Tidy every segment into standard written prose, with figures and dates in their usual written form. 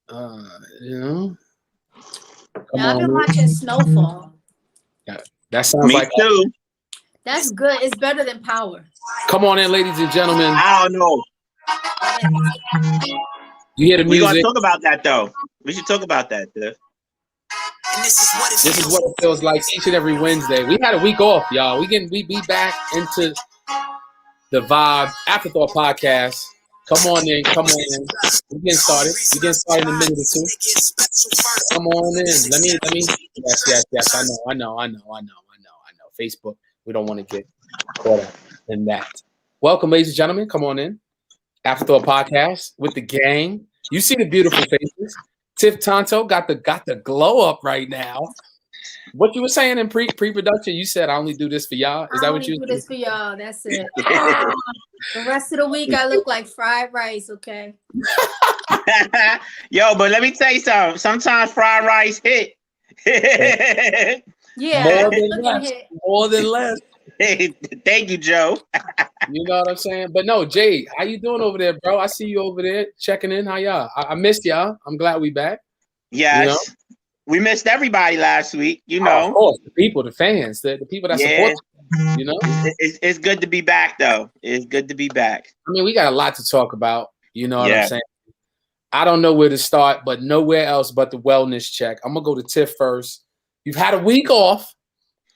you know. Yeah, I've been watching Snowfall. Yeah, that sounds Me like too. That's good. It's better than Power. Come on in, ladies and gentlemen. I don't know. You hear the We're gonna music. talk about that though. We should talk about that, Tiff. This is what it feels like each and every Wednesday. We had a week off, y'all. We be back into the vibe. Afterthought podcast. Come on in. We getting started. We getting started in a minute or two. Come on in. Let me. Yes. I know. Facebook. We don't want to get caught up in that. Welcome, ladies and gentlemen. Come on in. Afterthought podcast with the gang. You see the beautiful faces. Tiff, Tanto got the glow up right now. What you were saying in pre-production, you said I only do this for y'all. Is that what you do this for y'all? That's it. The rest of the week I look like fried rice, okay? Yo, but let me tell you something. Sometimes fried rice hit. Yeah. More than less. Hey, thank you, Joe. You know what I'm saying? But no, Jay, how you doing over there, bro? I see you over there checking in. How y'all? I missed y'all. I'm glad we back. Yes. You know? We missed everybody last week, you know. Of course, the people, the fans, the people that support you know. It's good to be back, though. It's good to be back. I mean, we got a lot to talk about. You know what I'm saying? I don't know where to start, but nowhere else but the wellness check. I'm going to go to Tiff first. You've had a week off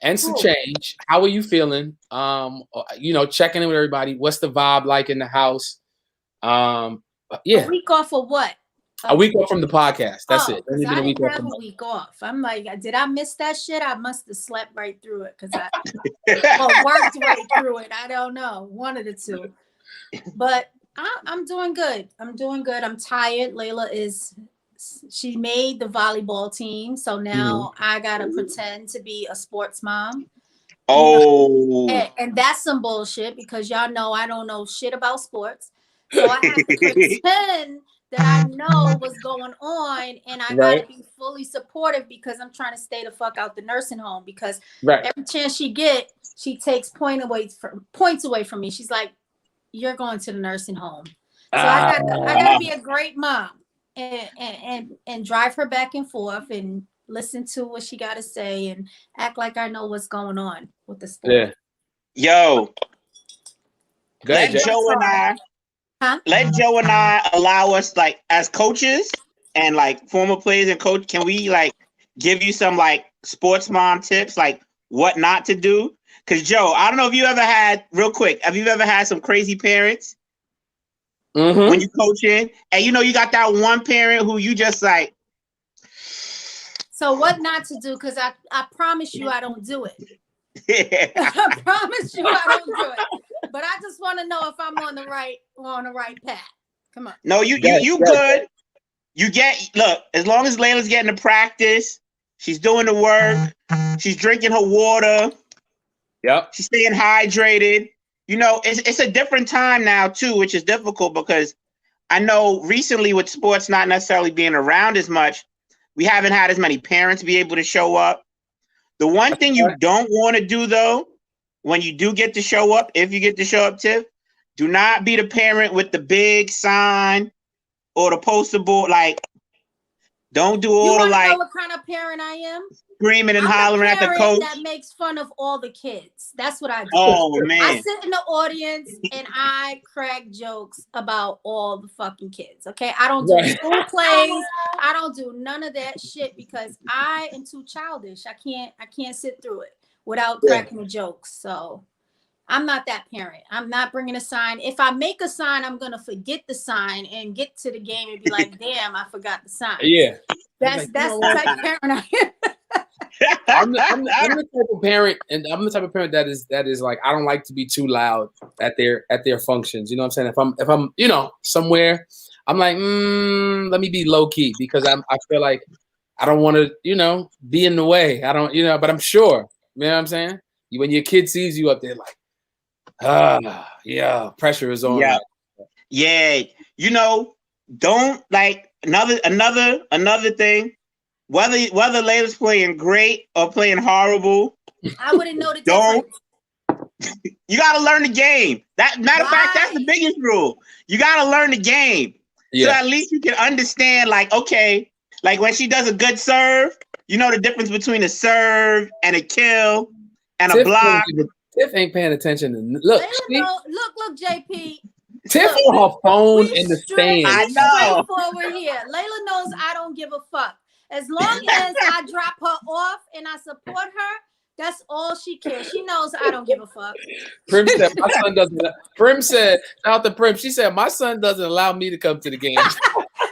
and some change. How are you feeling? You know, checking in with everybody. What's the vibe like in the house? A week off of what? A week off from the podcast. That's it. I didn't have a week off. I'm like, did I miss that shit? I must have slept right through it because I worked right through it. I don't know. One of the two. But I'm doing good. I'm tired. Layla she made the volleyball team. So now I got to pretend to be a sports mom. Oh. And that's some bullshit because y'all know I don't know shit about sports. So I have to pretend that I know what's going on, and I gotta be fully supportive because I'm trying to stay the fuck out the nursing home because every chance she takes points away from me. She's like, "You're going to the nursing home." So I gotta be a great mom and drive her back and forth and listen to what she gotta say and act like I know what's going on with the sport. Yeah. Yo, let Joe and I allow us, like, as coaches and like former players and coach, can we like give you some like sports mom tips, like what not to do? Because Joe, I don't know if you ever had, real quick, have you ever had some crazy parents when you coaching, and you know you got that one parent who you just like. So what not to do? Because I promise you I don't do it. I promise you I don't do it. But I just want to know if I'm on the right path. Come on. No, you good. Look, as long as Layla's getting to practice, she's doing the work, she's drinking her water. Yep. She's staying hydrated. You know, it's a different time now too, which is difficult because I know recently with sports not necessarily being around as much, we haven't had as many parents be able to show up. The one thing you don't want to do though, when you do get to show up, if you get to show up, Tiff, do not be the parent with the big sign or the poster board. Like, don't do all the like. You know what kind of parent I am? Screaming and hollering at the coach. That makes fun of all the kids. That's what I do. Oh man! I sit in the audience and I crack jokes about all the fucking kids. Okay, I don't do school plays. I don't do none of that shit because I am too childish. I can't sit through it without cracking a joke. So I'm not that parent. I'm not bringing a sign. If I make a sign, I'm gonna forget the sign and get to the game and be like, "Damn, I forgot the sign." Yeah, that's the type of parent I am. I'm the type of parent, and I'm the type of parent that is like, I don't like to be too loud at their functions. You know what I'm saying? If I'm you know somewhere, I'm like, let me be low key because I feel like I don't want to, you know, be in the way. I don't, you know, but I'm sure. You know what I'm saying? When your kid sees you up there, like, yeah, pressure is on. Yeah, yeah. You know, don't like another thing. Whether Layla's playing great or playing horrible, I wouldn't know the difference. You got to learn the game. That matter of fact, that's the biggest rule. You got to learn the game. So at least you can understand, like, okay, like when she does a good serve, you know the difference between a serve and a kill and a block. Tiff ain't paying attention. Look, look, JP. Tiff on her phone in the stand. I know. Straightforward here. Layla knows I don't give a fuck. As long as I drop her off and I support her, that's all she cares. She knows I don't give a fuck. Prim said my son doesn't. Prim said, out the Prim. She said my son doesn't allow me to come to the game.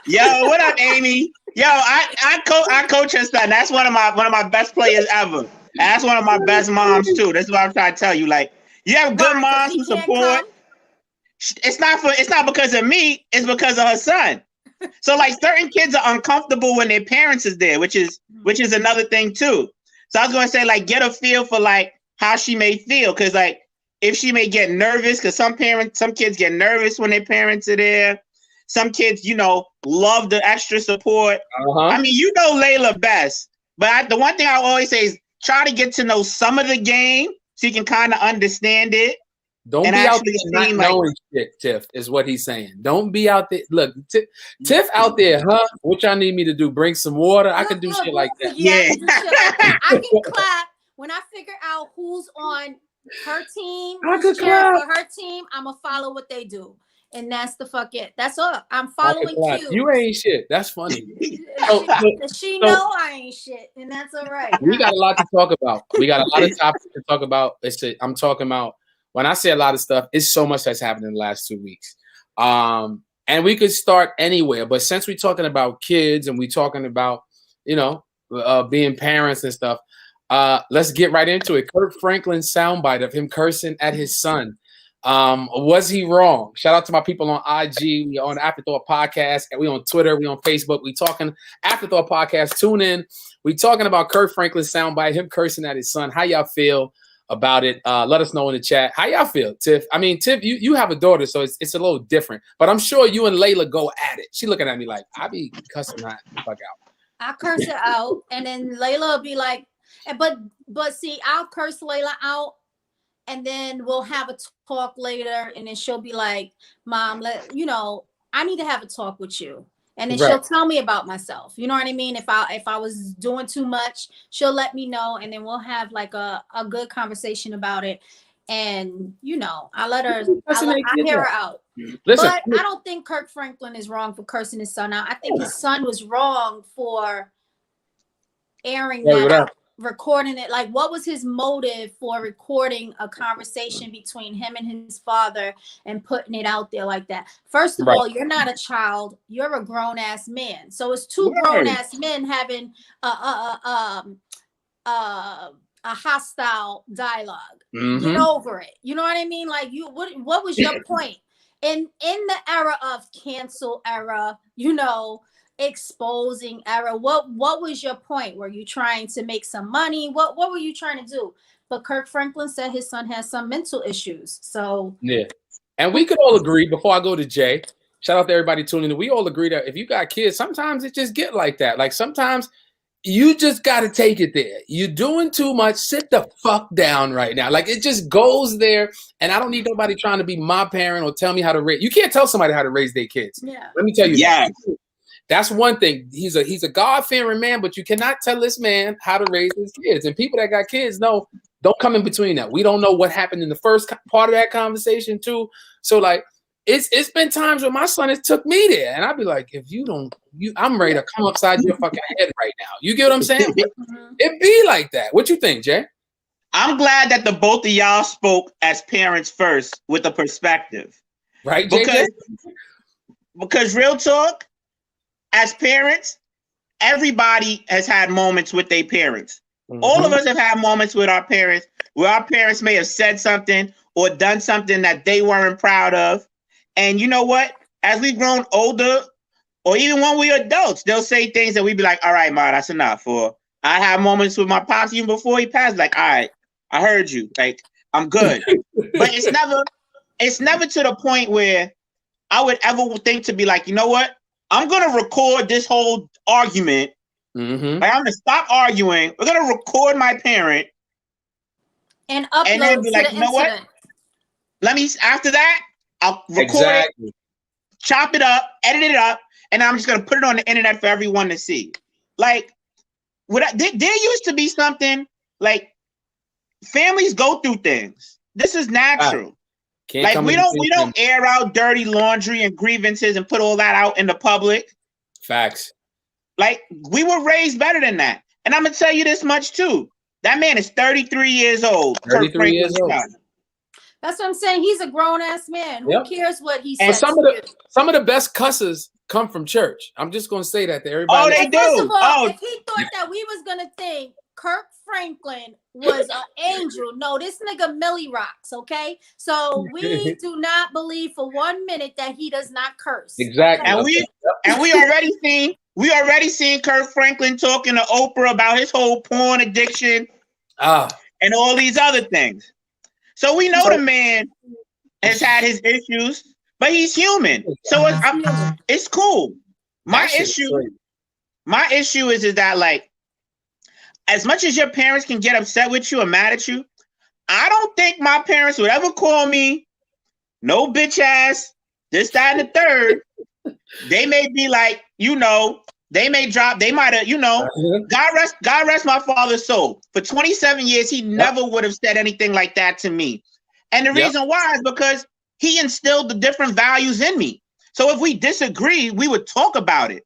Yo, what up, Amy? Yo, I coach her son. That's one of my best players ever. That's one of my best moms too. That's what I'm trying to tell you. Like, you have good moms who support. It's not because of me. It's because of her son. So like certain kids are uncomfortable when their parents is there, which is another thing too. So I was going to say, like, get a feel for like how she may feel, because like if she may get nervous, because some kids get nervous when their parents are there. Some kids, you know, love the extra support. I mean, you know Layla best, but the one thing I always say is try to get to know some of the game so you can kind of understand it. Don't be out there not knowing shit, Tiff, is what he's saying. Don't be out there. Look, Tiff out there, huh? What y'all need me to do? Bring some water? I can do shit like that. Yeah. I can clap when I figure out who's on her team, who's cheering for her team. I'm going to follow what they do. And that's the fuck it. That's all. I'm following cues. You ain't shit. That's funny. She know I ain't shit, and that's all right. We got a lot to talk about. We got a lot of topics to talk about. I'm talking about, when I say a lot of stuff, it's so much that's happened in the last 2 weeks. And we could start anywhere. But since we're talking about kids and we're talking about, you know, being parents and stuff, let's get right into it. Kirk Franklin's soundbite of him cursing at his son. Was he wrong? Shout out to my people on IG. We on Afterthought Podcast, and we on Twitter, we on Facebook. We talking Afterthought Podcast. Tune in. We talking about Kirk Franklin's soundbite, him cursing at his son. How y'all feel about it? Let us know in the chat. How y'all feel, Tiff? I mean, Tiff, you have a daughter, so it's a little different. But I'm sure you and Layla go at it. She looking at me like, I be cussing that fuck out. I curse her out, and then Layla will be like, but see, I'll curse Layla out. And then we'll have a talk later, and then she'll be like, Mom, I need to have a talk with you. And then she'll tell me about myself. You know what I mean? If I was doing too much, she'll let me know, and then we'll have like a good conversation about it. And, you know, I hear her out. Listen, but I don't think Kirk Franklin is wrong for cursing his son out. I think his son was wrong for airing that out. Recording it. Like, what was his motive for recording a conversation between him and his father and putting it out there like that? First of all, you're not a child, you're a grown-ass man. So it's two grown-ass men having a hostile dialogue. Get over it. You know what I mean? Like, what was your point? In the era of cancel era, you know, exposing error, what was your point? Were you trying to make some money? What were you trying to do? But Kirk Franklin said his son has some mental issues. So yeah, and we could all agree, before I go to Jay, shout out to everybody tuning in, we all agree that if you got kids, sometimes it just get like that. Like, sometimes you just got to take it there. You're doing too much. Sit the fuck down right now. Like, it just goes there. And I don't need nobody trying to be my parent or tell me how to raise. You can't tell somebody how to raise their kids. Yeah. Let me tell you. Yeah. That's one thing. He's a God-fearing man, but you cannot tell this man how to raise his kids. And people that got kids know, don't come in between that. We don't know what happened in the first part of that conversation too. So like, it's been times when my son has took me there, and I'd be like, if you don't, I'm ready to come upside your fucking head right now. You get what I'm saying? It be like that. What you think, Jay? I'm glad that the both of y'all spoke as parents first with a perspective, right? JJ? Because real talk. As parents, everybody has had moments with their parents. All of us have had moments with our parents where our parents may have said something or done something that they weren't proud of. And you know what? As we've grown older, or even when we're adults, they'll say things that we'd be like, all right, Ma, that's enough. Or I have moments with my pops even before he passed, like, all right, I heard you. Like, I'm good. But it's never to the point where I would ever think to be like, you know what? I'm going to record this whole argument. Like, I'm going to stop arguing. We're going to record my parent. And upload and then be like, to the you know internet. what? Let me, after that, I'll record it. chop it up, edit it up, and I'm just gonna put it on the internet for everyone to see. Like, there used to be something like families go through things. This is natural. Like we don't air out dirty laundry and grievances and put all that out in the public. Facts. Like we were raised better than that. And I'm gonna tell you this much too. That man is 33 years old. 33 years old. That's what I'm saying. He's a grown ass man. Who cares what he says? Some of the best cusses come from church. I'm just gonna say that to everybody. Oh, they do. First of all, if he thought that we was gonna think Kirk Franklin was an angel, no, this nigga Millie rocks. Okay, so we do not believe for 1 minute that he does not curse. Exactly. And we already seen Kirk Franklin talking to Oprah about his whole porn addiction and all these other things. So we know the man has had his issues, but he's human. So it's cool. My issue is that, like, as much as your parents can get upset with you or mad at you, I don't think my parents would ever call me no bitch ass, this, that, and the third. They may be like, they may drop, they might have, God rest my father's soul. For 27 years, he never would have said anything like that to me. And the reason why is because he instilled the different values in me. So if we disagree, we would talk about it.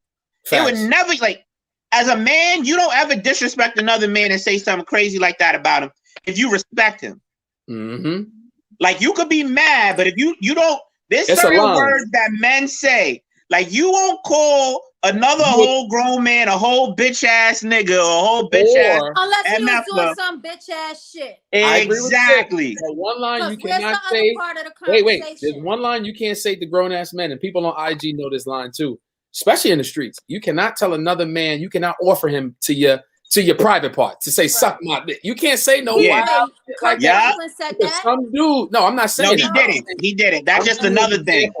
It would never, like, as a man, you don't ever disrespect another man and say something crazy like that about him if you respect him. Mm-hmm. Like, you could be mad, but if you don't, there's certain words that men say. Like, you won't call another whole grown man a whole bitch ass nigga or a whole bitch ass. Unless he was doing some bitch ass shit. Exactly. One line you cannot say. Wait. There's one line you can't say to grown ass men, and people on IG know this line too, especially in the streets. You cannot tell another man. You cannot offer him to your private part to say suck my dick. You can't say no. Wild like that. Said that. Some dude. No, I'm not saying. No, he didn't. That's just another thing.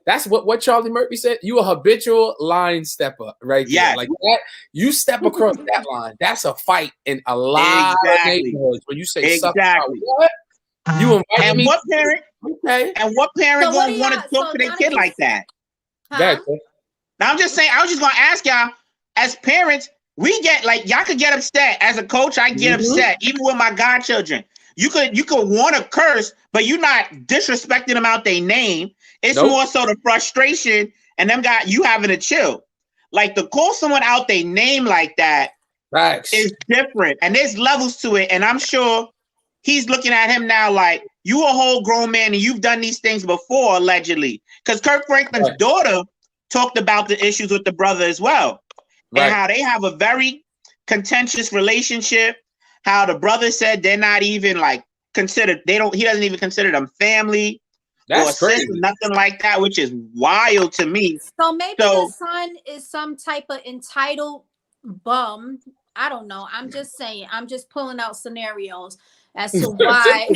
That's what Charlie Murphy said. You a habitual line stepper, right? Yeah, like that. You step across that line. That's a fight in a lot of neighborhoods when you say suck my what? You invite me. What parent? Okay. And what parent gonna want to talk to their kid like that? Huh? Now I'm just saying. I was just gonna ask y'all, as parents, we get like y'all could get upset. As a coach, I get upset even with my godchildren. You could want to curse, but you're not disrespecting them out their name. It's more so the frustration and them you having to chill. Like to call someone out their name like that is different. And there's levels to it. And I'm sure he's looking at him now like, you a whole grown man and you've done these things before, allegedly. Because Kirk Franklin's daughter talked about the issues with the brother as well. And how they have a very contentious relationship. How the brother said they're not even like considered, he doesn't even consider them family. That's or crazy. Nothing like that, which is wild to me. So maybe the son is some type of entitled bum. I don't know. I'm just saying. I'm just pulling out scenarios as to why.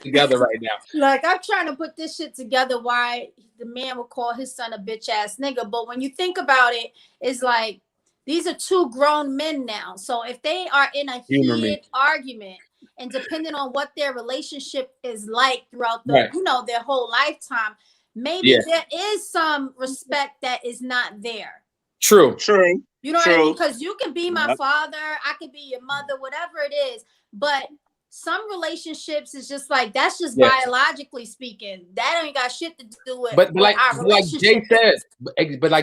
Together right now. Like I'm trying to put this shit together. Why the man would call his son a bitch ass nigga? But when you think about it, it's like these are two grown men now. So if they are in a heated argument. And depending on what their relationship is like throughout the, their whole lifetime, maybe there is some respect that is not there. True. You know what I mean? Because you can be my father, I could be your mother, whatever it is. But some relationships is just like that's just biologically speaking. That ain't got shit to do with. But like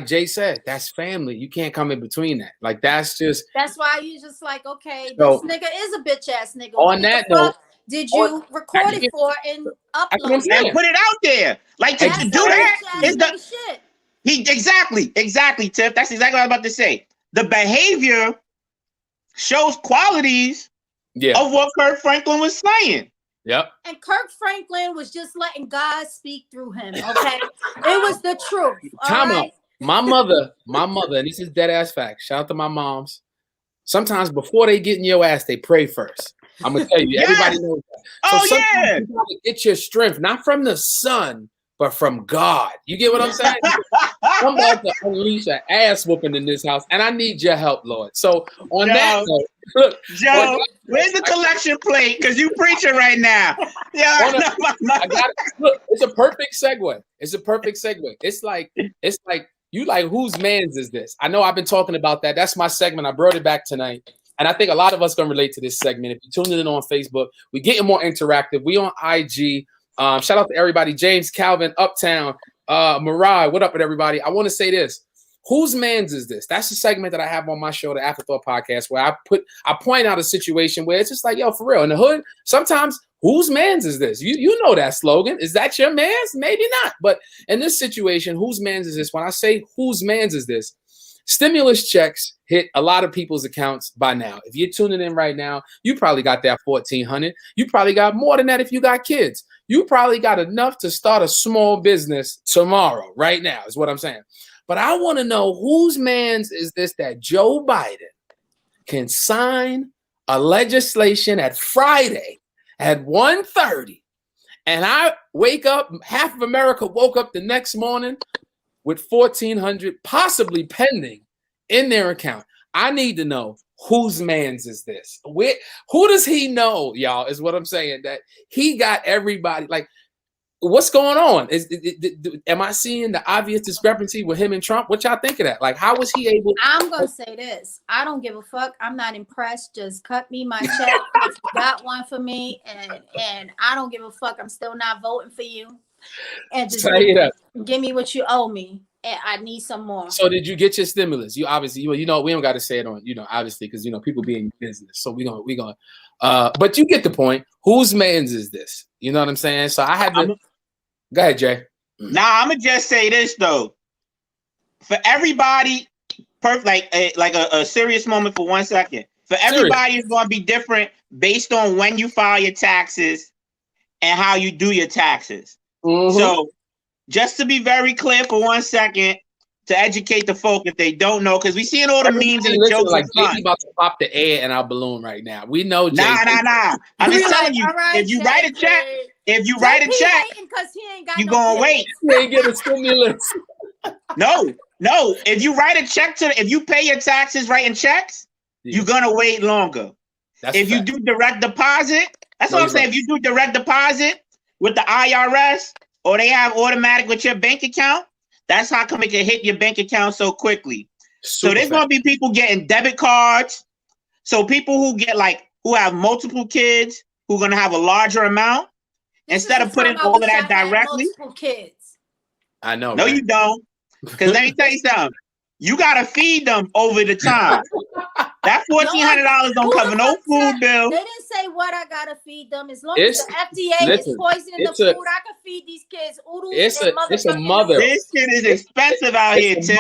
Jay said, that's family. You can't come in between that. Like that's why you just like okay, this nigga is a bitch ass nigga. On that note, did you record it for and upload and put it out there? Like to do that is the shit. Exactly, Tiff. That's exactly what I was about to say. The behavior shows qualities. Of what Kirk Franklin was saying. Yep. And Kirk Franklin was just letting God speak through him. Okay. It was the truth. Time out. My mother, and this is dead ass fact. Shout out to my moms. Sometimes before they get in your ass, they pray first. I'm gonna tell you, everybody knows that. So you gotta get your strength, not from the sun, but from God. You get what I'm saying? I'm about to unleash an ass whooping in this house, and I need your help, Lord. So on that note, Look, Joe, where's the collection plate? Because you preaching right now. Yeah, I got it. Look, it's a perfect segue. It's a perfect segue. It's like you like, whose man's is this? I know I've been talking about that. That's my segment. I brought it back tonight. And I think a lot of us can relate to this segment. If you're tuning in on Facebook, we're getting more interactive. We on IG. Shout out to everybody. James, Calvin, Uptown, Mariah. What up with everybody? I want to say this. Whose man's is this? That's the segment that I have on my show, the Afterthought podcast, where I point out a situation where it's just like, yo, for real. In the hood, sometimes whose man's is this? You know that slogan. Is that your man's? Maybe not. But in this situation, whose man's is this? When I say whose man's is this, stimulus checks hit a lot of people's accounts by now. If you're tuning in right now, you probably got that $1,400. You probably got more than that if you got kids. You probably got enough to start a small business tomorrow, right now, is what I'm saying. But I want to know whose man's is this that Joe Biden can sign a legislation at Friday at 1:30, and I wake up, half of America woke up the next morning with $1,400 possibly pending in their account. I need to know whose man's is this? Who does he know, y'all, is what I'm saying, that he got everybody, like, what's going on? Am I seeing the obvious discrepancy with him and Trump? What y'all think of that? Like, how was he able? I'm gonna say this. I don't give a fuck. I'm not impressed. Just cut me my check if you got one for me, and I don't give a fuck. I'm still not voting for you. And just give me what you owe me. And I need some more. So did you get your stimulus? You obviously, we don't got to say it on, obviously, because people be in business. So we gonna. But you get the point. Whose man's is this? You know what I'm saying? So I had to. Go ahead, Jay. Now I'm gonna just say this though. For everybody, like a serious moment for 1 second. For everybody, it's gonna be different based on when you file your taxes and how you do your taxes. Mm-hmm. So, just to be very clear for 1 second, to educate the folk if they don't know, because we seeing all the memes and the jokes. Like Jay about to pop the air in our balloon right now. We know Jay. Nah. I'm just telling you, if you write a check, you gonna wait. You ain't get a stimulus. No. If you write a check if you pay your taxes writing checks, you're gonna wait longer. If you do direct deposit, that's what I'm saying. If you do direct deposit with the IRS, or they have automatic with your bank account, that's how come it can hit your bank account so quickly. So there's going to be people getting debit cards. So people who have multiple kids, who are going to have a larger amount, instead of putting all of that directly. Multiple kids. I know. No, man. you don't. Because let me tell you something. You got to feed them over the time. That $1,400 don't cover no food bill. They didn't say what I gotta feed them. As long as the FDA is poisoning the food, I can feed these kids oodles. It's a mother. This shit is expensive out here, Tim.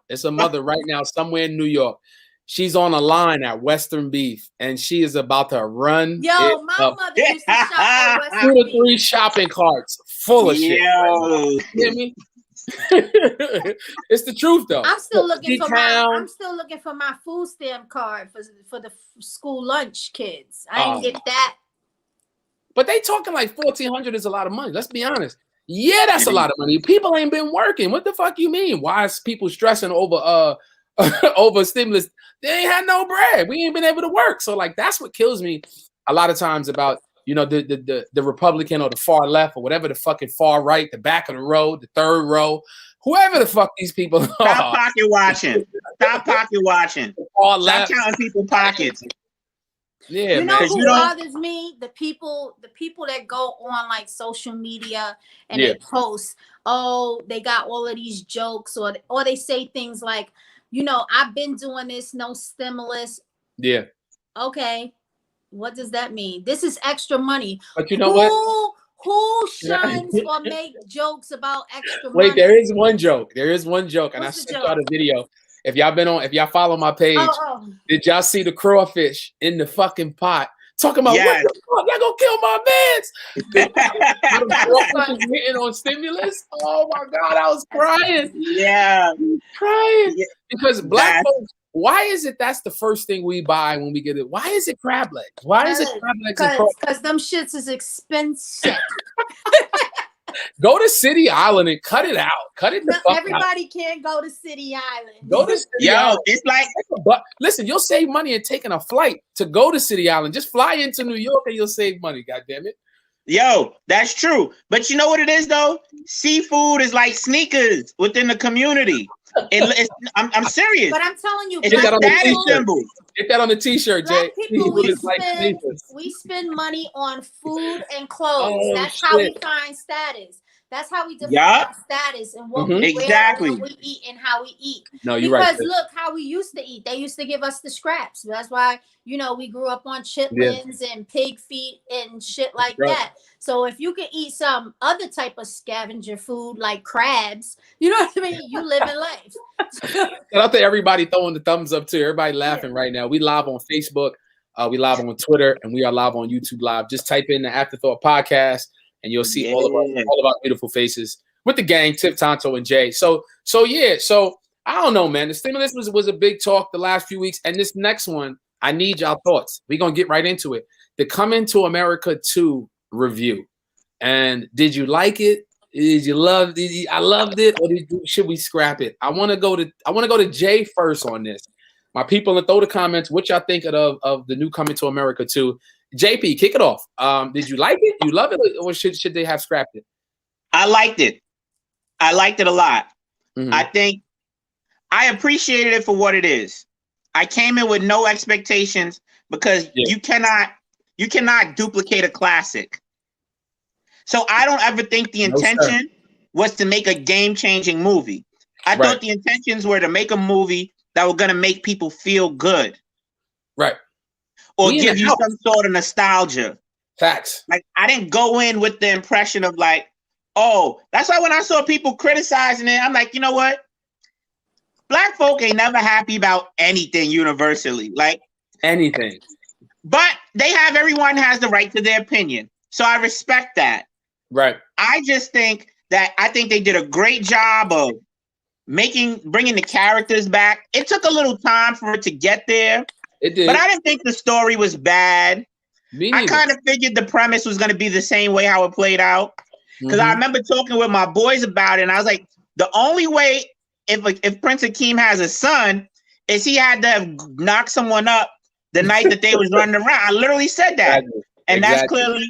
It's a mother right now somewhere in New York. She's on a line at Western Beef, and she is about to run. Yo, my mother used to shop at Western 2 to 3 shopping carts full of shit. You hear me? It's the truth though. I'm still looking for my food stamp card for the school lunch kids. I didn't get that. But they talking like $1,400 is a lot of money. Let's be honest. Yeah, that's a lot of money. People ain't been working. What the fuck you mean? Why is people stressing over over stimulus? They ain't had no bread. We ain't been able to work. So like that's what kills me a lot of times about the Republican or the far left or whatever the fucking far right, the back of the row, the third row, whoever the fuck these people are. Stop pocket watching. Stop counting people's pockets. Yeah, you know who bothers me? The people that go on like social media and they post, they got all of these jokes, or they say things like, I've been doing this, no stimulus. Yeah. Okay. What does that mean? This is extra money. But you know what? Who shines or make jokes about extra money? Wait, there is one joke. And I sent out a video. If y'all follow my page, did y'all see the crawfish in the fucking pot? Talking about what the fuck? Y'all gonna kill my mans? Hitting on stimulus. Oh my God, I was crying. Yeah, crying because black folks. Why is it that's the first thing we buy when we get it? Why is it crab legs? Why is it crab legs? Because them shits is expensive. Go to City Island and cut it out. Cut it the fuck Everybody can't go to City Island. Go to City Island. It's like, but listen, you'll save money in taking a flight to go to City Island. Just fly into New York and you'll save money. God damn it. Yo, that's true. But you know what it is though? Seafood is like sneakers within the community. I'm serious. But I'm telling you, it's a status symbol. Get that on the t-shirt, Jay. People, we spend money on food and clothes. That's how we find status. That's how we define our status and what we wear, what we eat, and how we eat. No, you're right. Because look how we used to eat. They used to give us the scraps. That's why, we grew up on chitlins and pig feet and shit like that. So if you can eat some other type of scavenger food like crabs, you know what I mean? You living life. Shout out to everybody throwing the thumbs up too. Everybody laughing right now. We live on Facebook, we live on Twitter, and we are live on YouTube Live. Just type in the Afterthought podcast, and you'll see all of our beautiful faces with the gang, Tiff, Tanto, and Jay. So I don't know, man. The stimulus was a big talk the last few weeks, and this next one, I need y'all thoughts. We're gonna get right into it. The Coming to America 2 review. And did you like it? Did you love it? I loved it, or should we scrap it? I want to go to Jay first on this. My people, and throw the comments what y'all think of the new Coming to America 2. JP, kick it off. Did you like it? You love it, or should they have scrapped it? I liked it. I liked it a lot. Mm-hmm. I think I appreciated it for what it is. I came in with no expectations because you cannot duplicate a classic. So I don't ever think the intention was to make a game-changing movie. I thought the intentions were to make a movie that were going to make people feel good. Right. Or give you some sort of nostalgia. Facts. Like, I didn't go in with the impression of like, oh, that's why when I saw people criticizing it, I'm like, you know what? Black folk ain't never happy about anything universally. Like anything. But everyone has the right to their opinion. So I respect that. Right. I just think they did a great job of bringing the characters back. It took a little time for it to get there. It did. But I didn't think the story was bad. Me neither. I kind of figured the premise was going to be the same way how it played out. Because I remember talking with my boys about it, and I was like, the only way if Prince Akeem has a son is he had to have knocked someone up the night that they was running around. I literally said that. And that's clearly,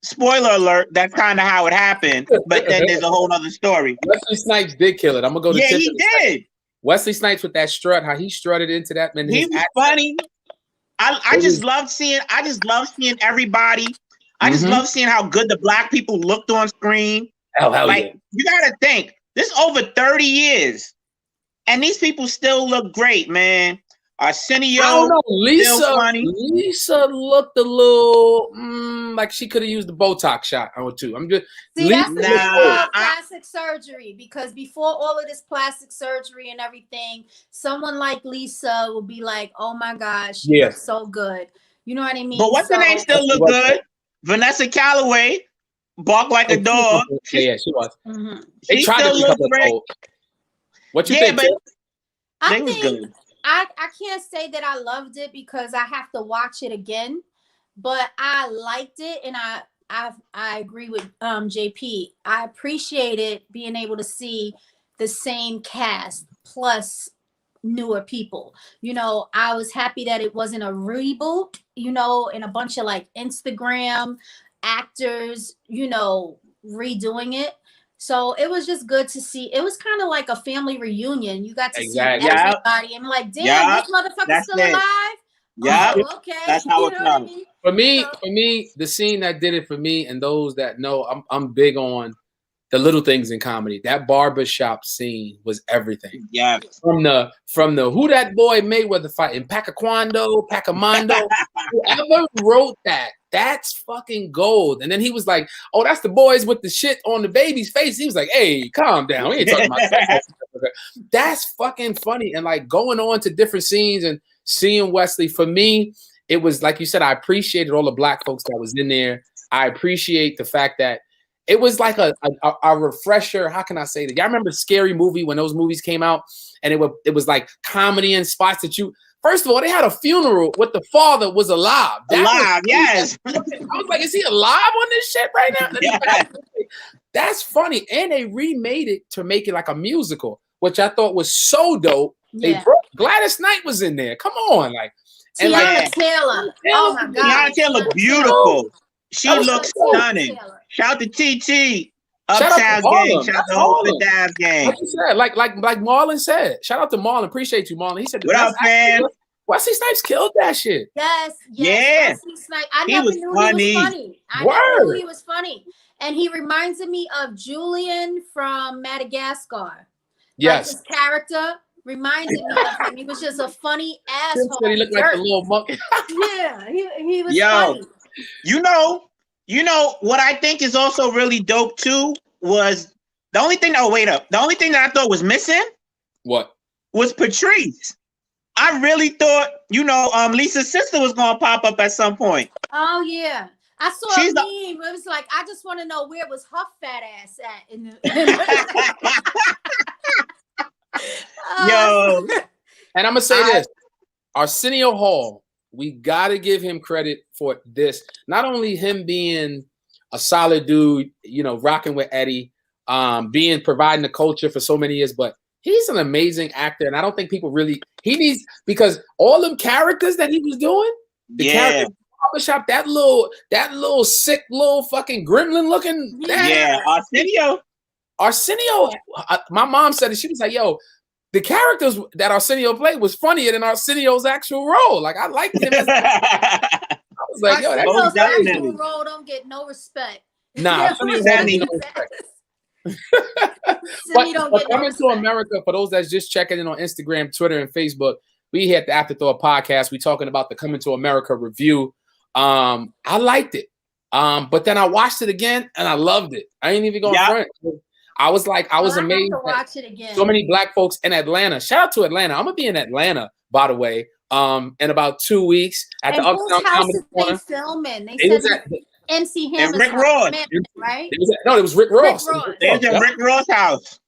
spoiler alert, that's kind of how it happened. But then there's a whole other story. Wesley Snipes did kill it. I'm going to go to Tiff. Yeah, he did. Wesley Snipes with that strut, how he strutted into that. Man, he was funny. I just love seeing everybody. I just love seeing how good the black people looked on screen. Hell you got to think, this over 30 years. And these people still look great, man. Arsenio, I don't know. Lisa looked a little like she could have used the Botox shot or two. I'm just plastic surgery, because before all of this plastic surgery and everything, someone like Lisa will be like, "Oh my gosh, she looks so good." You know what I mean? But what's her name still look good? Vanessa Calloway, bark like a dog. Yeah, she was. Mm-hmm. They tried to become old. What you think? But I think good. I can't say that I loved it because I have to watch it again, but I liked it, and I agree with JP. I appreciated being able to see the same cast plus newer people. I was happy that it wasn't a reboot, and a bunch of like Instagram actors, redoing it. So it was just good to see. It was kind of like a family reunion. You got to see everybody. And like, damn, this motherfucker's still alive? Yeah. Oh, okay. That's how it comes. For me, the scene that did it for me, and those that know, I'm big on the little things in comedy. That barbershop scene was everything. Yeah. From the who that boy Mayweather fighting, Pacamando, whoever wrote that, that's fucking gold. And then he was like, "Oh, that's the boys with the shit on the baby's face." He was like, "Hey, calm down. We ain't talking about that." That's fucking funny. And like going on to different scenes and seeing Wesley, for me, it was like you said, I appreciated all the black folks that was in there. I appreciate the fact that it was like a refresher. How can I say that? Y'all remember Scary Movie when those movies came out, and it was like comedy in spots that First of all, they had a funeral with the father was alive. Yes. I was like, is he alive on this shit right now? Yeah. That's funny. And they remade it to make it like a musical, which I thought was so dope. Yeah. Gladys Knight was in there. Come on, like. And Tiana Taylor. Oh my God. Tiana Taylor, beautiful. She looks stunning. Taylor. Shout out to TT. Uptown gang. Shout out to the whole Dab gang. Like you said, like Marlon said. Shout out to Marlon. Appreciate you, Marlon. He said, "What up, man?" Wesley Snipes killed that shit. Yes. Yeah. Wesley Snipes. I never knew he was funny. I never knew he was funny. And he reminds me of Julian from Madagascar. Yes. Like his character reminded me of him. He was just a funny asshole. He looked like a little monkey. Yeah, he was funny. You know what I think is also really dope too was the only thing. Oh, wait up. The only thing that I thought was missing. What? Was Patrice. I really thought, Lisa's sister was gonna pop up at some point. Oh yeah. I saw a meme. It was like, I just want to know where was her fat ass at in Yo. And I'm gonna say this. Arsenio Hall, we gotta give him credit for this. Not only him being a solid dude, rocking with Eddie, providing the culture for so many years, but he's an amazing actor. And I don't think people because all them characters that he was doing, character shop, that little sick little fucking gremlin looking. Arsenio. My mom said it. She was like, "Yo, the characters that Arsenio played was funnier than Arsenio's actual role. Like I liked him." I was like, "Yo, Arsenio's actual role don't get no respect." Nah, Arsenio don't get no respect. But Coming to America, for those that's just checking in on Instagram, Twitter, and Facebook, we here at the Afterthought podcast. We talking about the Coming to America review. I liked it. But then I watched it again and I loved it. I ain't even going front. I was amazed. To watch it again. So many black folks in Atlanta. Shout out to Atlanta. I'm gonna be in Atlanta, by the way, in about 2 weeks at the Uptown Comedy Corner. They filming? They said MC Hammer's Rick Ross, right? It was Rick Ross. They was at Rick Ross' house.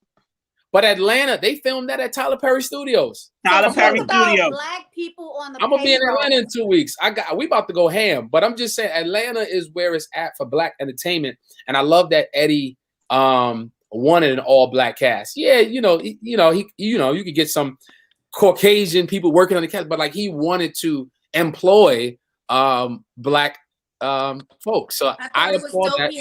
But Atlanta, they filmed that at Tyler Perry Studios. Tyler Perry Studios. Black people on the. I'm gonna be in Atlanta in 2 weeks. We about to go ham, but I'm just saying Atlanta is where it's at for black entertainment, and I love that Eddie wanted an all black cast. Yeah, you could get some Caucasian people working on the cast, but like he wanted to employ black folks. So I applaud that.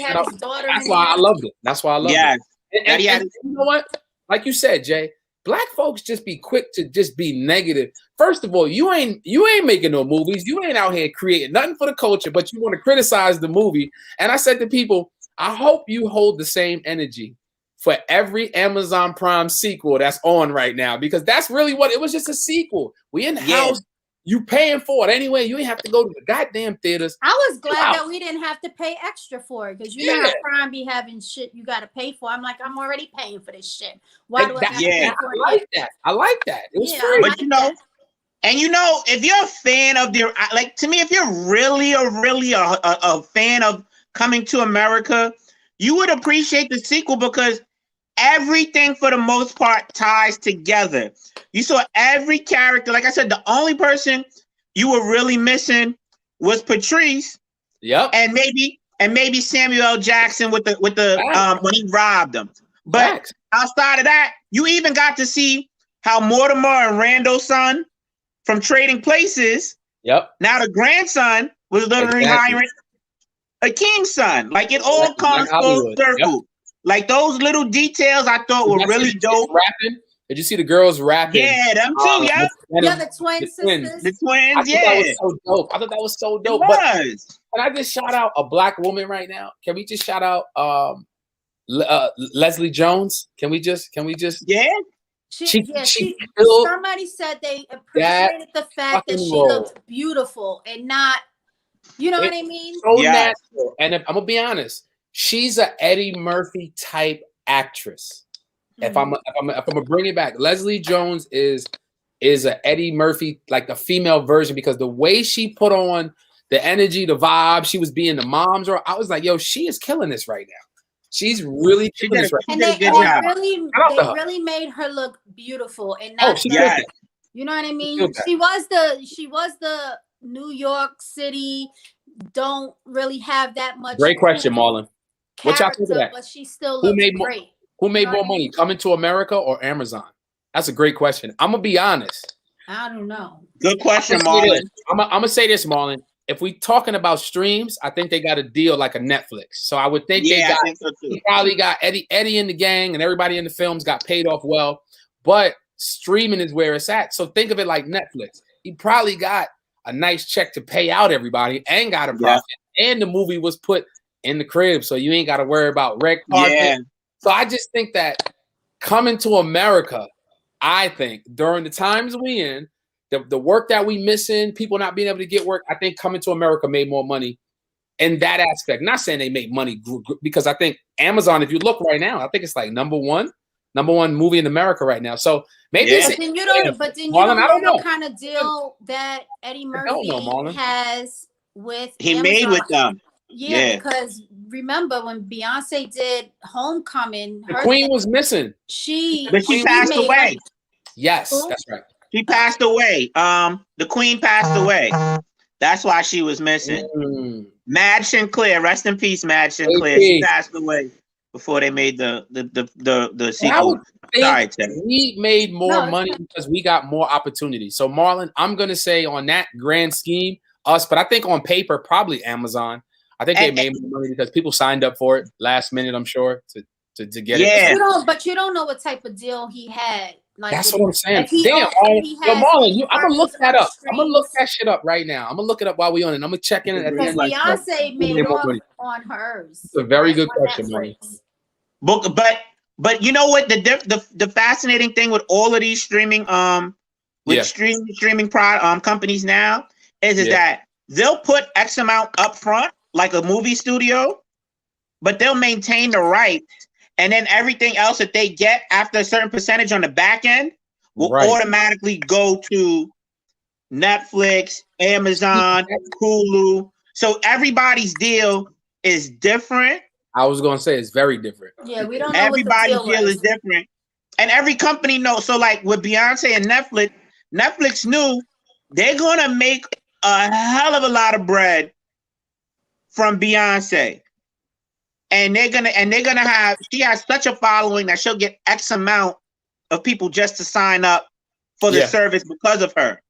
That's why I loved it. That's why I loved it. And you know what? Like you said, Jay, black folks just be quick to just be negative. First of all, you ain't making no movies. You ain't out here creating nothing for the culture, but you want to criticize the movie. And I said to people, I hope you hold the same energy for every Amazon Prime sequel that's on right now, because that's really what it was. Just a sequel. We in the house. You paying for it anyway. You ain't have to go to the goddamn theaters. I was glad that we didn't have to pay extra for it, because you know how Prime be having shit you got to pay for. I'm like, I'm already paying for this shit. Why do I have to pay for it? I like that. It was free. But if you're a fan of to me, if you're really a fan of Coming to America, you would appreciate the sequel because everything for the most part ties together. You saw every character. Like I said, the only person you were really missing was Patrice. Yep. And maybe Samuel L. Jackson with the when he robbed them. But outside of that, you even got to see how Mortimer and Randall's son from Trading Places. Yep. Now the grandson was literally hiring a king's son. Like it all comes full circle. Yep. Like those little details I thought were really dope. Rapping? Did you see the girls rapping? Yeah, them too, the twin sisters. The twins, I thought that was so dope. I thought that was so dope. But can I just shout out a black woman right now? Can we just shout out Leslie Jones? Can we just? Yeah. Somebody said they appreciated the fact that she looked beautiful and not, what I mean? So natural. And I'm gonna be honest, she's a Eddie Murphy type actress. If I'm gonna bring it back, Leslie Jones is a Eddie Murphy, like the female version, because the way she put on the energy, the vibe, she was being the mom's role. I was like, yo, she is killing this right now. She's really killing this right now. And they really made her look beautiful and not You know what I mean? She was the New York City. Don't really have that much. Great question, Marlon. What y'all think of that? But she still looks great. Who made more money, Coming to America or Amazon? That's a great question. I'm gonna be honest. I don't know. Good question, Marlon. I'm gonna say this, Marlon. If we talking about streams, I think they got a deal like a Netflix. So I would think I think so too. He probably got Eddie in the gang, and everybody in the films got paid off well. But streaming is where it's at. So think of it like Netflix. He probably got a nice check to pay out everybody and got a profit. And the movie was put in the crib, so you ain't got to worry about red carpet. Yeah. So I just think that Coming to America, I think during the times we in, the work that we missing, people not being able to get work, I think Coming to America made more money in that aspect. Not saying they made money because I think Amazon, if you look right now, I think it's like number one movie in America right now. So maybe but then you don't know what kind of deal that Eddie Murphy has with Amazon. Made with them. Yeah, because remember when Beyonce did Homecoming, the Queen was missing. She passed away. Yes, that's right. She passed away. The Queen passed away. That's why she was missing. Madge Sinclair, rest in peace, Madge Sinclair. She passed away before they made the sequel. Sorry, Tim. We made more money because we got more opportunities. So Marlon, I'm gonna say on that grand scheme, us, but I think on paper, probably Amazon. I think they made more money because people signed up for it last minute, I'm sure, to get it. But you don't know what type of deal he had. Like, that's what I'm saying. Damn, Marlon, I'm gonna look that up. I'm gonna look that shit up right now. I'm gonna look it up while we on it. I'm gonna check in at the end. Beyonce made off on hers. It's a very good question, Marlon. But you know what? The fascinating thing with all of these streaming streaming companies now is that they'll put X amount up front, like a movie studio, but they'll maintain the rights. And then everything else that they get after a certain percentage on the back end will automatically go to Netflix, Amazon, Hulu. So everybody's deal is different. I was going to say it's very different. Yeah, we don't know everybody's what the deal is different. And every company knows. So like with Beyonce and Netflix knew they're going to make a hell of a lot of bread from Beyonce. And they're gonna have, she has such a following that she'll get X amount of people just to sign up for the service because of her.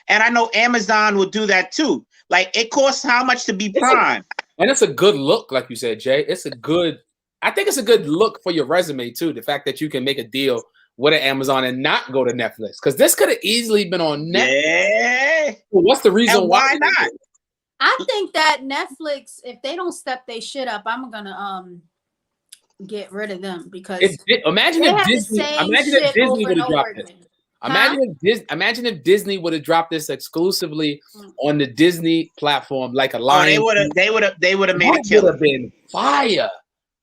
And I know Amazon will do that too. Like it costs how much to be Prime? And it's a good look, like you said, Jay. I think it's a good look for your resume too. The fact that you can make a deal with an Amazon and not go to Netflix. Because this could have easily been on Netflix. Yeah. Well, what's the reason why not? I think that Netflix, if they don't step their shit up, I'm gonna get rid of them because imagine if Disney would have dropped this. Imagine if Disney would have dropped this exclusively on the Disney platform, like a Lion. They would have made a killing. Would have been fire.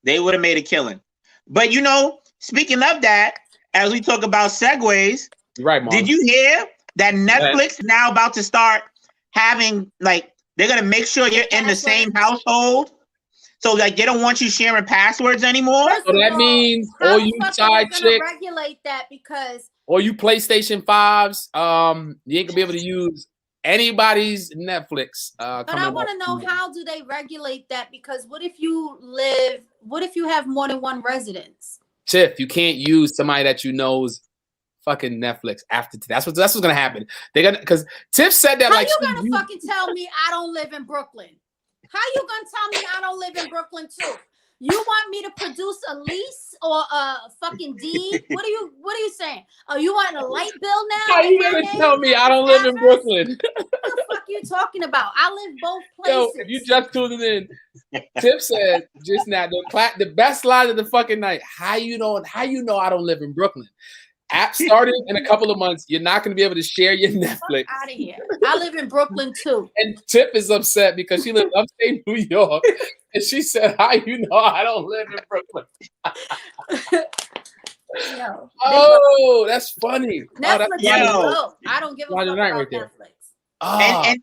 They would have made a killing. But you know, speaking of that, as we talk about segues, right? Mom. Did you hear that Netflix now about to start having like? They're going to make sure you're in the same household. So like they don't want you sharing passwords anymore. So that means all you side chicks regulate that because or you PlayStation 5s, you ain't gonna be able to use anybody's Netflix. But I want to know how do they regulate that? Because what if you have more than one residence? Tiff, you can't use somebody that you know's fucking Netflix after that's what's gonna happen. They're gonna because Tiff said that. How you gonna fucking tell me I don't live in Brooklyn? How you gonna tell me I don't live in Brooklyn too? You want me to produce a lease or a fucking deed? What are you saying? Oh, you want a light bill now? How you gonna tell me I don't live in Brooklyn? What the fuck you talking about? I live both places. Yo, if you just tuned in, Tiff said just now the best line of the fucking night. How you know I don't live in Brooklyn? App started in a couple of months. You're not going to be able to share your Netflix. Out of here. I live in Brooklyn too. And Tiff is upset because she lives upstate New York, and she said, "How you know I don't live in Brooklyn?" Oh, that's funny. Netflix, I don't give a fuck about Netflix.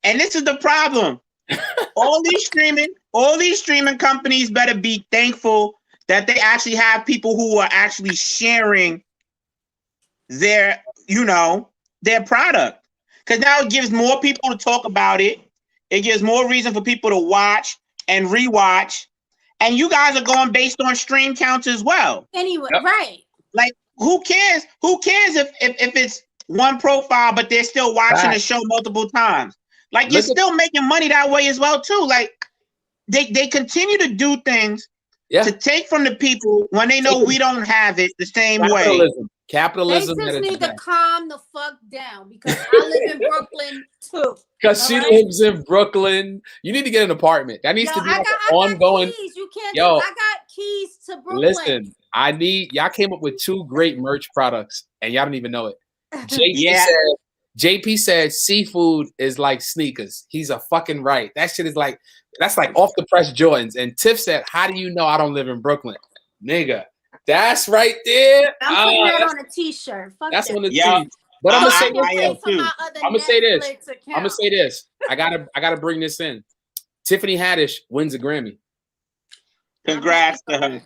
And this is the problem. all these streaming companies better be thankful that they actually have people who are actually sharing their product. Because now it gives more people to talk about it. It gives more reason for people to watch and rewatch. And you guys are going based on stream counts as well. Anyway, right. Like, who cares? Who cares if it's one profile, but they're still watching the show multiple times? Like, you're still making money that way as well, too. Like, they continue to do things to take from the people when they know we don't have it the same way. Capitalism. They just need to calm the fuck down because I live in Brooklyn too. Because she lives in Brooklyn. You need to get an apartment. That needs to be ongoing. I got keys. You can't. I got keys to Brooklyn. Listen, y'all came up with 2 great merch products, and y'all don't even know it. JP said seafood is like sneakers. He's a fucking right. That shit is like, that's like off the press Jordans. And Tiff said, how do you know I don't live in Brooklyn? Nigga. That's right there. I'm putting that on a t-shirt. Fuck that's that. on the t-shirt. But I'm gonna say this. I gotta bring this in. Tiffany Haddish wins a Grammy. Congrats to her.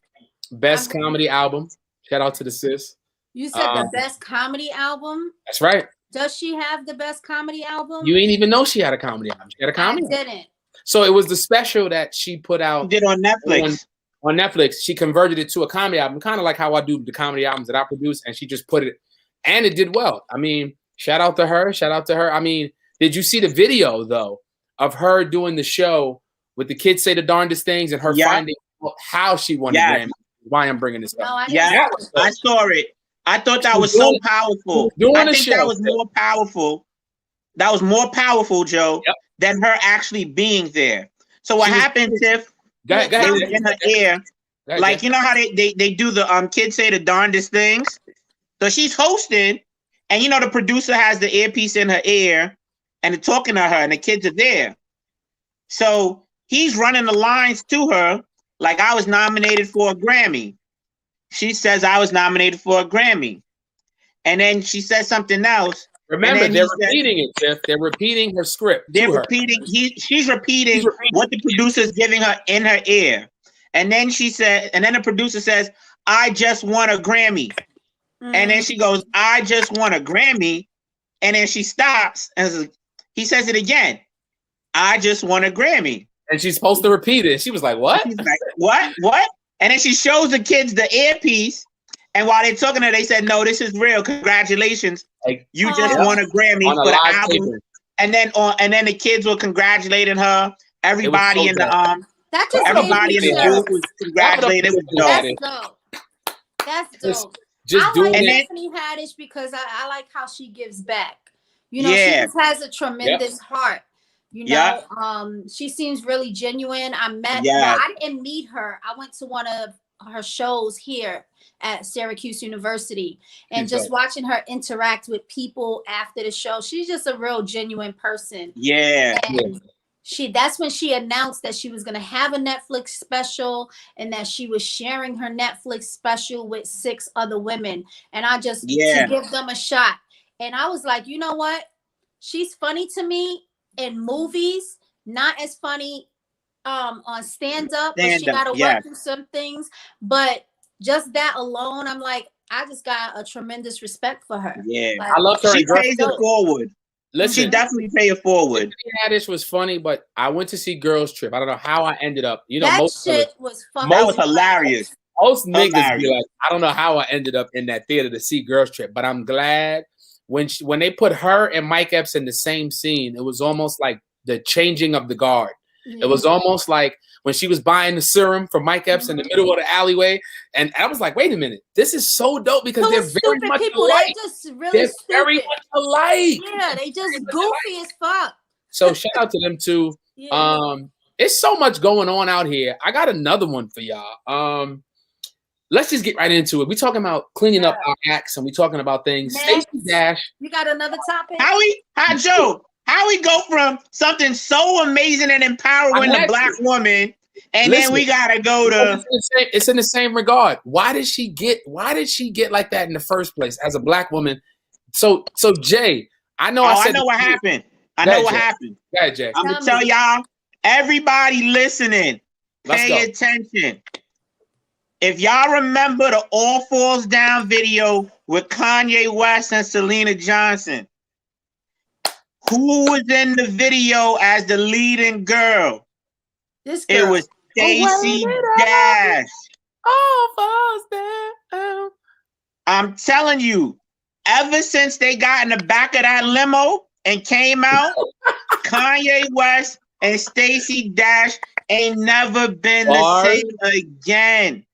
Best comedy album. Shout out to the sis. You said the best comedy album? That's right. Does she have the best comedy album? You ain't even know she had a comedy album. She had a comedy album. Didn't. So it was the special that she put out. Did on Netflix. On Netflix, she converted it to a comedy album, kind of like how I do the comedy albums that I produce, and she just put it, and it did well. I mean, shout out to her. I mean, did you see the video though of her doing the show with the kids say the darndest things and her finding how she won the Grammy? Why I'm bringing this up? No, I saw it. I thought that was so powerful. I think that was more powerful. That was more powerful, Joe, than her actually being there. So what happened, Tiff? Go ahead. They were in her ear. Like, you know how they do the kids say the darndest things? So she's hosting, and you know the producer has the earpiece in her ear and they're talking to her, and the kids are there. So he's running the lines to her like, I was nominated for a Grammy. She says, I was nominated for a Grammy. And then she says something else. Remember, they're repeating it, Tiff. They're repeating her script. She's repeating what the producer's giving her in her ear. And then the producer says, I just won a Grammy. And then she goes, I just won a Grammy. And then she stops and he says it again. I just won a Grammy. And she's supposed to repeat it. She was like, what? She's like, what? And then she shows the kids the earpiece. And while they're talking to her, they said, no, this is real. Congratulations. You just won a Grammy for the album. And then the kids were congratulating her. Everybody in the group was congratulating. That's dope. That's dope. I like Tiffany Haddish because I like how she gives back. You know, she just has a tremendous heart. You know, she seems really genuine. I didn't meet her. I went to one of her shows here at Syracuse University, and just watching her interact with people after the show. She's just a real genuine person. And that's when she announced that she was going to have a Netflix special and that she was sharing her Netflix special with 6 other women. And I just to give them a shot. And I was like, you know what? She's funny to me in movies, not as funny on stand-up, but she got to work through some things. But just that alone, I'm like, I just got a tremendous respect for her. Like, I love her. She pays it forward. Listen, she definitely pay it forward. This was funny, but I went to see Girls Trip. I don't know how I ended up. You know, that shit was fucking. That was hilarious. Most niggas be like, I don't know how I ended up in that theater to see Girls Trip, but I'm glad when they put her and Mike Epps in the same scene. It was almost like the changing of the guard. It was almost like when she was buying the serum for Mike Epps in the middle of the alleyway. And I was like, wait a minute. This is so dope because they're very much alike. They're very much alike. Yeah, they just goofy as fuck. So shout out to them too. It's so much going on out here. I got another one for y'all. Let's just get right into it. We're talking about cleaning up our acts and we're talking about things. Stacey Dash. You got another topic? Joe? How we go from something so amazing and empowering the black woman, and then we gotta go to it's in the same regard. Why did she get like that in the first place as a black woman? So Jay, I know I know what happened. Go ahead, Jay. I'm gonna tell y'all, everybody listening, pay attention. If y'all remember the All Falls Down video with Kanye West and Selena Johnson, who was in the video as the leading girl? This girl. It was Stacey Dash. All falls down. I'm telling you, ever since they got in the back of that limo and came out, Kanye West and Stacey Dash ain't never been the same again.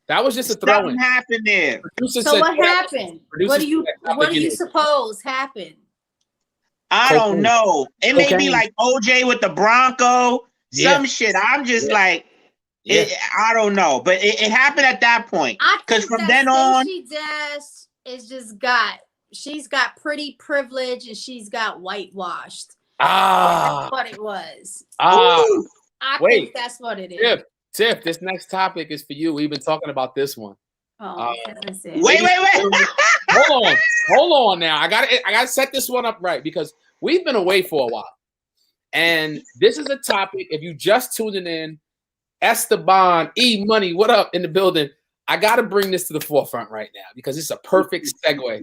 That was just a throw-in. Something happened there. So what happened? What do you suppose happened? I don't know. It may be like OJ with the Bronco, some shit. I'm just like, I don't know. But it happened at that point. Because from then on, Stacey Dash she's got pretty privilege and she's got whitewashed. That's what it was. I think that's what it is. Tiff, this next topic is for you. We've been talking about this one. Wait. Hold on now. I gotta set this one up right because we've been away for a while. And this is a topic, if you just tuning in, Esteban, E-Money, what up in the building? I gotta bring this to the forefront right now because it's a perfect segue.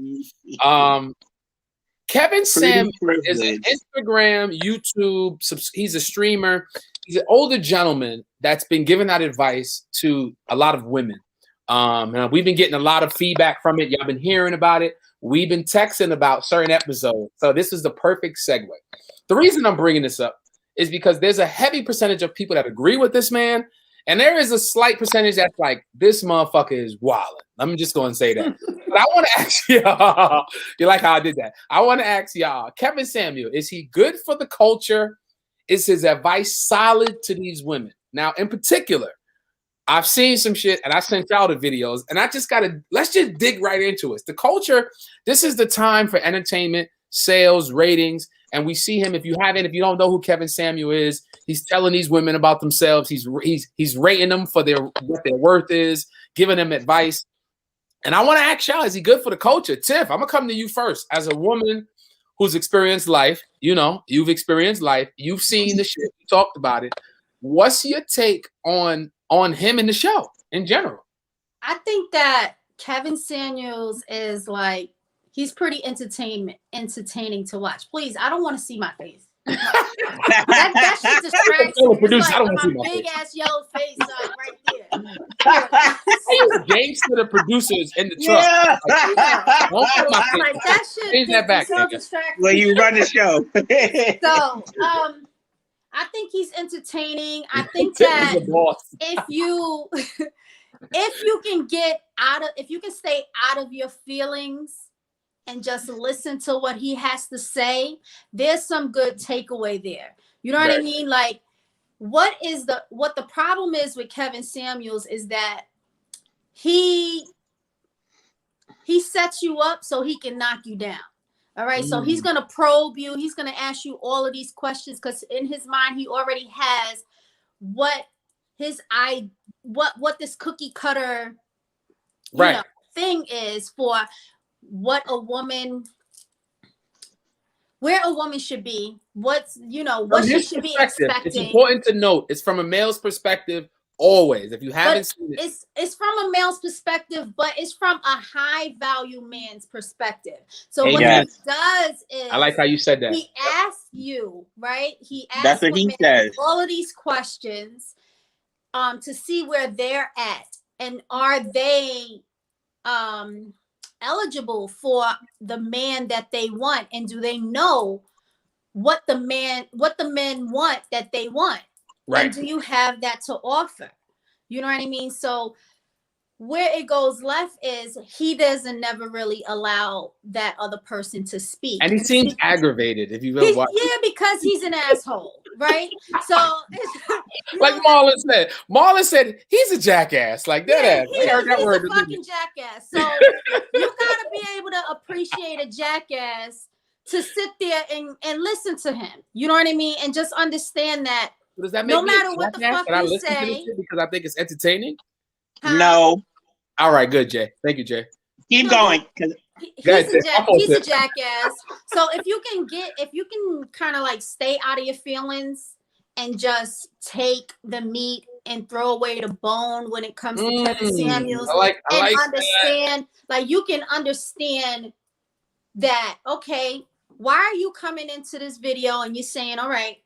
Kevin Samuels is an Instagram, YouTube, he's a streamer. He's an older gentleman that's been giving that advice to a lot of women. And we've been getting a lot of feedback from it. Y'all been hearing about it. We've been texting about certain episodes. So this is the perfect segue. The reason I'm bringing this up is because there's a heavy percentage of people that agree with this man. And there is a slight percentage that's like, this motherfucker is wilding. I'm just going to say that. But I want to ask y'all, you like how I did that? I want to ask y'all, Kevin Samuel, is he good for the culture? Is his advice solid to these women? Now, in particular, I've seen some shit and I sent y'all the videos and let's just dig right into it. The culture, this is the time for entertainment, sales, ratings. And we see him, if you don't know who Kevin Samuel is, he's telling these women about themselves. He's rating them for what their worth is, giving them advice. And I want to ask y'all, is he good for the culture? Tiff, I'm going to come to you first. As a woman who's experienced life, you've experienced life, you've seen the shit, you talked about it. What's your take on him in the show in general? I think that Kevin Samuels is like, he's pretty entertaining to watch. Please, I don't want to see my face. that shit distracts me. It's like my big ass yellow face right there. I use James to the producers in the truck. Yeah. Like that shit. Change that back. Well, you run the show. So, I think he's entertaining. I think that if you can stay out of your feelings and just listen to what he has to say, there's some good takeaway there. You know what I mean? Like, what the problem is with Kevin Samuels is that he sets you up so he can knock you down. All right. So he's going to probe you. He's going to ask you all of these questions because in his mind, he already has what this cookie cutter thing is for where a woman should be, what she should be expecting. It's important to note it's from a male's perspective always. If you haven't seen it, it's from a male's perspective, but it's from a high value man's perspective. So what he does is, I like how you said that. He asks you, right? He asks that's what he says. All of these questions to see where they're at and are they eligible for the man that they want, and do they know what the men want that they want, right? And do you have that to offer? You know what I mean? So where it goes left is he doesn't never really allow that other person to speak, and he seems aggravated. If you really watch, because he's an asshole, right? So like Marlon said he's a jackass, like that ass. He's a fucking jackass. So you gotta be able to appreciate a jackass to sit there and listen to him. You know what I mean? And just understand that does that make no matter what the fuck you say, because I think it's entertaining. No. All right, good, Jay. Thank you, Jay. Keep going. He's a jackass. So if you can kind of like stay out of your feelings and just take the meat and throw away the bone when it comes to Kevin Samuels. I like understand that. Like you can understand that, okay, why are you coming into this video and you're saying, all right,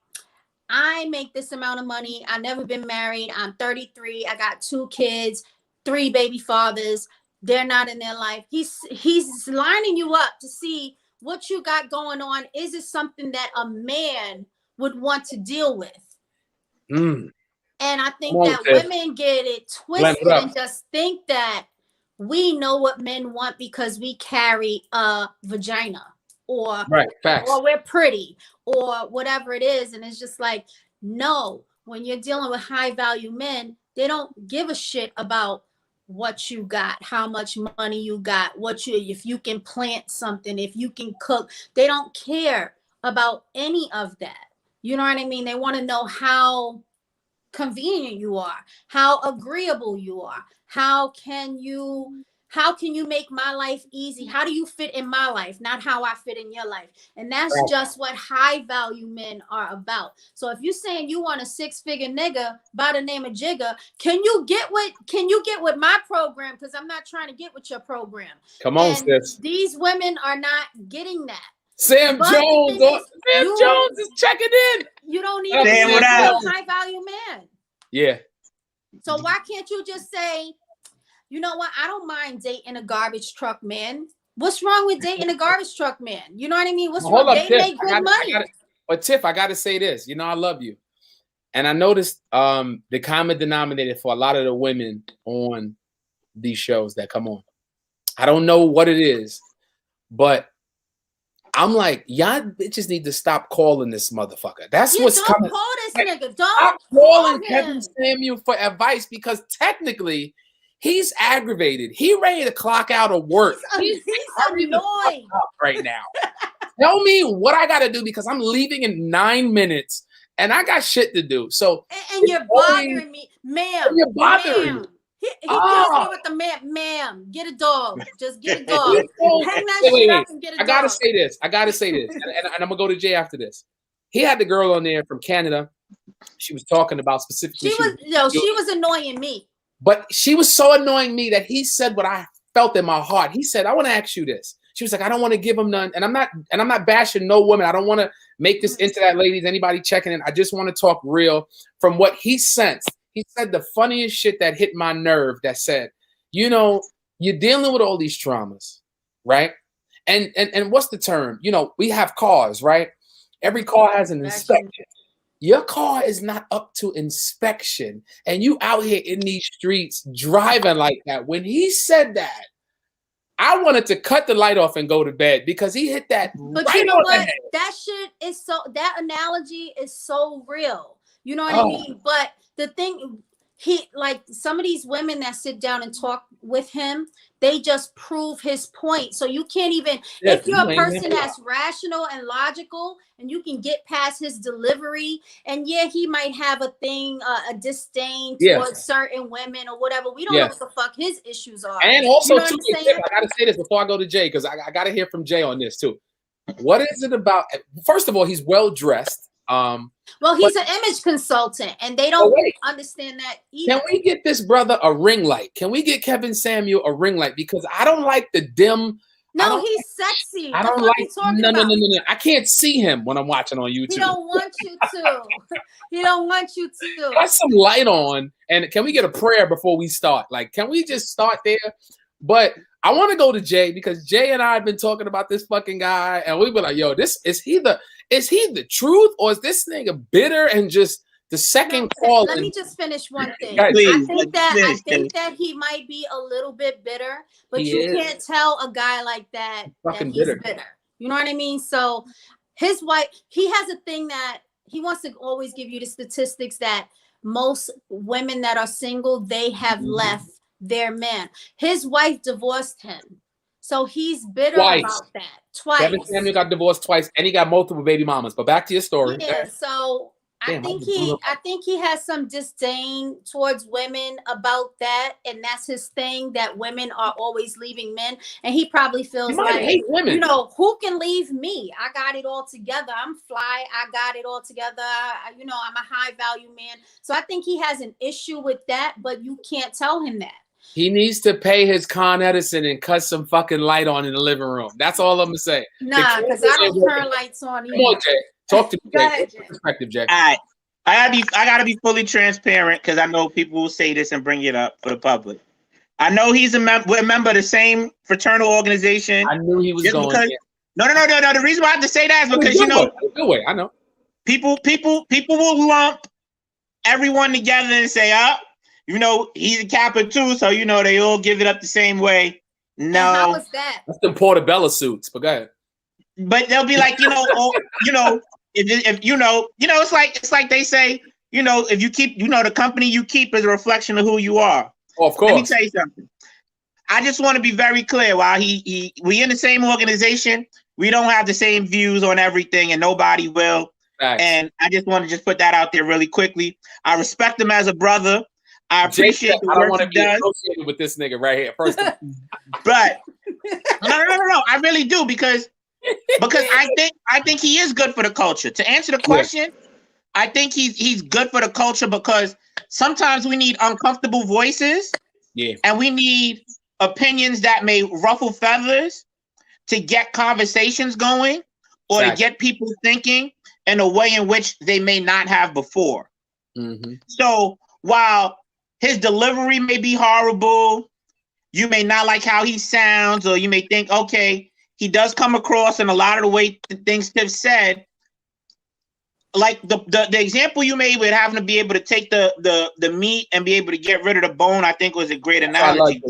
I make this amount of money. I've never been married. I'm 33. I got 2 kids, 3 baby fathers. They're not in their life. He's lining you up to see what you got going on. Is it something that a man would want to deal with? And I think that women get it twisted and just think that we know what men want because we carry a vagina or we're pretty or whatever it is. And it's just like, no, when you're dealing with high value men, they don't give a shit about what you got, how much money you got, if you can plant something, if you can cook. They don't care about any of that. You know what I mean? They want to know how convenient you are, how agreeable you are, how can you make my life easy? How do you fit in my life? Not how I fit in your life. And that's just what high value men are about. So if you're saying you want a 6-figure nigga by the name of Jigga, can you get with my program? Because I'm not trying to get with your program. Come on, sis. These women are not getting that. Sam Jones is checking in. You don't need to be a high value man. Yeah. So why can't you just say, you know what? I don't mind dating a garbage truck man. What's wrong with dating a garbage truck man? You know what I mean? What's wrong? They make good money. But Tiff, I got to say this. You know, I love you. And I noticed the common denominator for a lot of the women on these shows that come on. I don't know what it is, but I'm like, y'all bitches need to stop calling this motherfucker. That's what's coming. Don't call this nigga. Don't stop calling Kevin Samuel for advice because technically he's aggravated. He ready to clock out of work. He's annoyed right now. Tell me what I got to do because I'm leaving in 9 minutes and I got shit to do. So and you're bothering me, ma'am. You're bothering me. He kills me with the ma'am. Get a dog. Just get a dog. Hang that shit up and get a dog. I gotta say this. and I'm gonna go to Jay after this. He had the girl on there from Canada. She was talking about specifically. She was annoying me. But she was so annoying me that he said what I felt in my heart. He said, "I want to ask you this." She was like, "I don't want to give him none," and I'm not bashing no woman. I don't want to make this into that, ladies. Anybody checking in? I just want to talk real from what he sensed. He said the funniest shit that hit my nerve that said, you know, you're dealing with all these traumas, right? And what's the term? You know, we have cars, right? Every car has an inspection. Your car is not up to inspection. And you out here in these streets driving like that. When he said that, I wanted to cut the light off and go to bed because he hit that. But you know what? That shit is that analogy is so real. You know what I mean? But the thing, some of these women that sit down and talk with him, they just prove his point. So you can't even, if you're a person that's rational and logical and you can get past his delivery, and he might have a thing, a disdain towards certain women or whatever. We don't know what the fuck his issues are. And also, too, I gotta say this before I go to Jay, because I gotta hear from Jay on this too. What is it about? First of all, he's well dressed. Well, he's an image consultant, and they don't understand that either. Can we get this brother a ring light? Can we get Kevin Samuel a ring light? Because I don't like the dim. No, he's sexy. I don't like. No. I can't see him when I'm watching on YouTube. He don't want you to. He don't want you to. Got some light on, and can we get a prayer before we start? Like, can we just start there? But I want to go to Jay because Jay and I have been talking about this fucking guy, and we were like, "Yo, is he the truth, or is this nigga bitter and just the second call?" Let me just finish one thing. Please, I think that he might be a little bit bitter, but you can't tell a guy like that that he's bitter. You know what I mean? So his wife, he has a thing that he wants to always give you the statistics that most women that are single, they have left their man. His wife divorced him. So he's bitter about that. Twice. Kevin Samuel got divorced twice, and he got multiple baby mamas. But back to your story. Yeah, so I think he has some disdain towards women about that, and that's his thing, that women are always leaving men, and he probably feels like, hate women. You know, who can leave me? I got it all together. I'm fly. I got it all together. I'm a high value man. So I think he has an issue with that, but you can't tell him that. He needs to pay his Con Edison and cut some fucking light on in the living room. That's all I'm gonna say. Nah, because I don't turn lights on either. Come on, Jay. Talk to me. Go ahead, Jay. Perspective, Jay. All right. I gotta be fully transparent because I know people will say this and bring it up for the public. I know he's a member of the same fraternal organization. I knew he was going. No. The reason why I have to say that is because good way. I know. People will lump everyone together and say, he's a Kappa too, so they all give it up the same way. No, and how was that? That's the Portobello suits, but go ahead. But they'll be like, it's like they say, if you keep, the company you keep is a reflection of who you are. Oh, of course. Let me tell you something. I just want to be very clear. While we in the same organization, we don't have the same views on everything, and nobody will. Thanks. And I just want to just put that out there really quickly. I respect him as a brother. I appreciate the work he does. I don't want to be associated with this nigga right here. First, but no. I really do because I think he is good for the culture. To answer the question, I think he's good for the culture because sometimes we need uncomfortable voices. Yeah. And we need opinions that may ruffle feathers to get conversations going or to get people thinking in a way in which they may not have before. Mm-hmm. So while his delivery may be horrible, you may not like how he sounds, or you may think, okay, he does come across in a lot of the way things Tiff said. Like the example you made with having to be able to take the meat and be able to get rid of the bone, I think was a great analogy.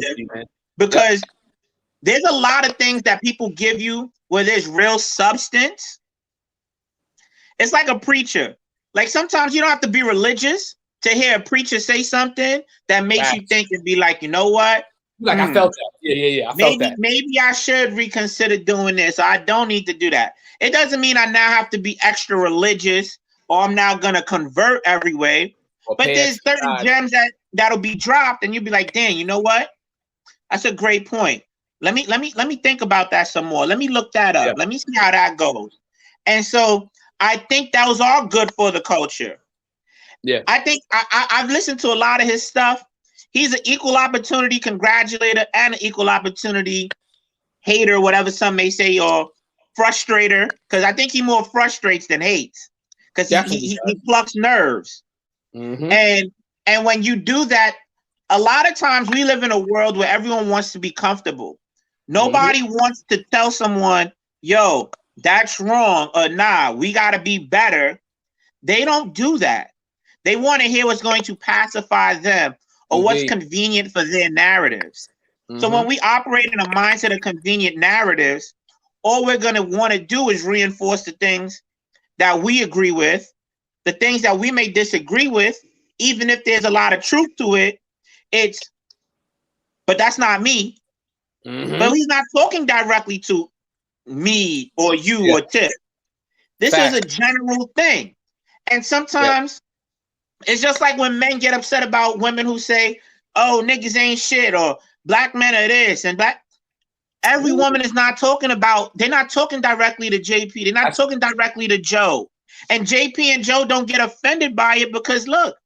Because there's a lot of things that people give you where there's real substance. It's like a preacher. Like sometimes you don't have to be religious to hear a preacher say something that makes you think and be like, you know what? Like I felt that. Yeah. I felt that. Maybe I should reconsider doing this. I don't need to do that. It doesn't mean I now have to be extra religious or I'm now gonna convert every way. But there's certain gems that'll be dropped, and you'll be like, "Damn, you know what? That's a great point. Let me think about that some more. Let me look that up. Let me see how that goes." And so I think that was all good for the culture. Yeah, I think I've listened to a lot of his stuff. He's an equal opportunity congratulator and an equal opportunity hater, whatever some may say, or frustrator, because I think he more frustrates than hates, because he plucks nerves. Mm-hmm. And when you do that, a lot of times we live in a world where everyone wants to be comfortable. Nobody wants to tell someone, yo, that's wrong, or nah, we got to be better. They don't do that. They want to hear what's going to pacify them or what's convenient for their narratives. Mm-hmm. So when we operate in a mindset of convenient narratives, all we're going to want to do is reinforce the things that we agree with, the things that we may disagree with, even if there's a lot of truth to it. But that's not me. Mm-hmm. But he's not talking directly to me or you or Tiff. This is a general thing. And sometimes it's just like when men get upset about women who say, oh, niggas ain't shit, or black men are this, and black. Every woman is not talking about, they're not talking directly to JP. They're not talking directly to Joe. And JP and Joe don't get offended by it because, look,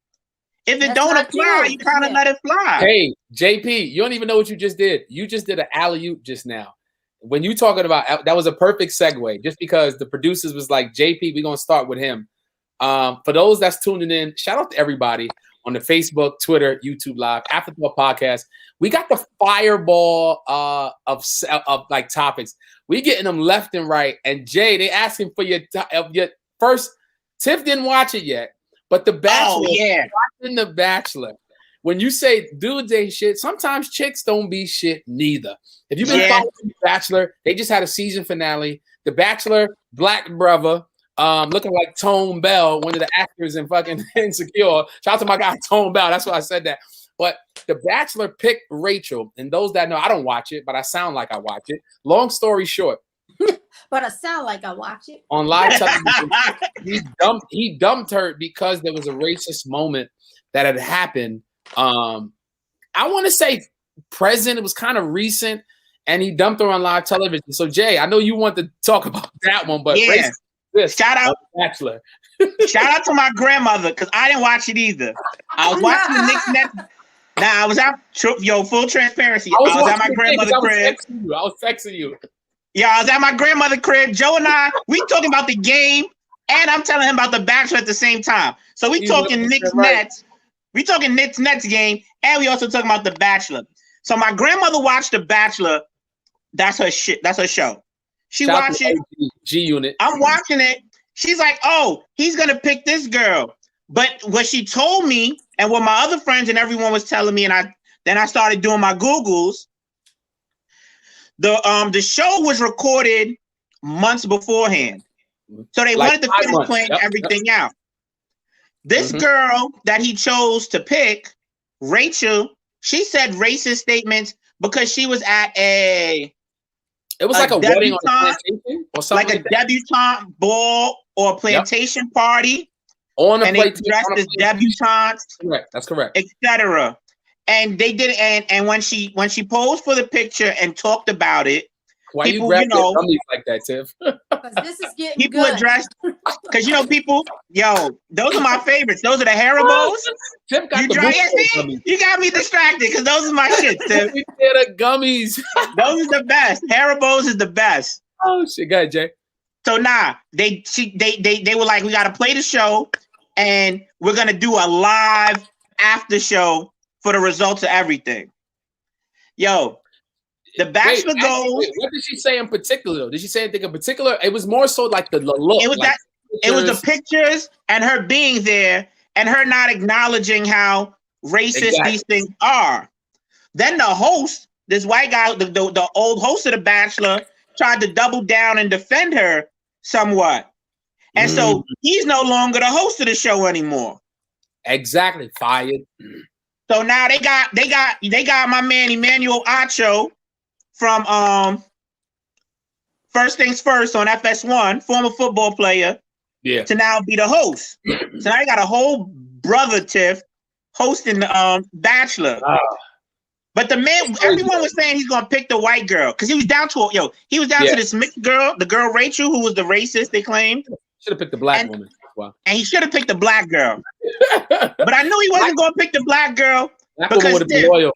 if it don't apply, you kind of let it fly. Hey, JP, you don't even know what you just did. You just did an alley-oop just now. When you talking about, that was a perfect segue, just because the producers was like, JP, we're going to start with him. For those that's tuning in, shout out to everybody on the Facebook, Twitter, YouTube Live, Afterthought Podcast. We got the fireball of like topics. We getting them left and right. And Jay, they asking for your first. Tiff didn't watch it yet, but The Bachelor. Oh, yeah. Watching The Bachelor. When you say dudes ain't shit, sometimes chicks don't be shit neither. If you've been following The Bachelor, they just had a season finale. The Bachelor, black brother, looking like Tone Bell, one of the actors in fucking Insecure. Shout out to my guy Tone Bell. That's why I said that. But The Bachelor picked Rachel. And those that know, I don't watch it, but I sound like I watch it. Long story short. But I sound like I watch it. On live television. he dumped her because there was a racist moment that had happened. I want to say present. It was kind of recent, and he dumped her on live television. So Jay, I know you want to talk about that one, but yeah. Shout out Bachelor. Shout out to my grandmother, because I didn't watch it either. I was watching the Knicks Nets. Now I was out. Full transparency. I was at my grandmother's crib. I was texting you. Yeah, I was at my grandmother's crib. Joe and I, we talking about the game, and I'm telling him about the Bachelor at the same time. So we talking Knicks Nets. We talking Knicks Nets game, and we also talking about the Bachelor. So my grandmother watched the Bachelor. That's her shit. That's her show. She watched it. G Unit. I'm watching it. She's like, "Oh, he's gonna pick this girl." But what she told me, and what my other friends and everyone was telling me, and I started doing my Googles. The show was recorded months beforehand, so they wanted to finish playing everything out. This girl that he chose to pick, Rachel, she said racist statements because she was at It was like a wedding on a plantation or something, like a debutante ball or a plantation party. On a and they dressed as debutantes. Correct. That's correct. Etc. And they did, and when she posed for the picture and talked about it, why people, you know, like that, Tiff? Because this is getting people good. Addressed, because you know, people, those are my favorites. Those are the Haribos. Tiff got you got me distracted because those are my shit, Tiff. They're the gummies. Those are the best. Haribos is the best. Oh shit, go ahead, Jay. So they were like, we got to play the show, and we're gonna do a live after show for the results of everything. The Bachelor goes. What did she say in particular, though? Did she say anything in particular? It was more so like the look. It was like it was the pictures and her being there and her not acknowledging how racist these things are. Then the host, this white guy, the old host of The Bachelor, tried to double down and defend her somewhat. And so he's no longer the host of the show anymore. Exactly. Fired. So now they got my man Emmanuel Acho from First Things First on FS1, former football player, to now be the host. So now you got a whole brother Tiff hosting the Bachelor. But the man, everyone was saying he's gonna pick the white girl because he was down to to this mixed girl, the girl Rachel, who was the racist they claimed. Should have picked the black woman. Wow. And he should have picked the black girl. But I knew he wasn't gonna pick the black girl because loyal.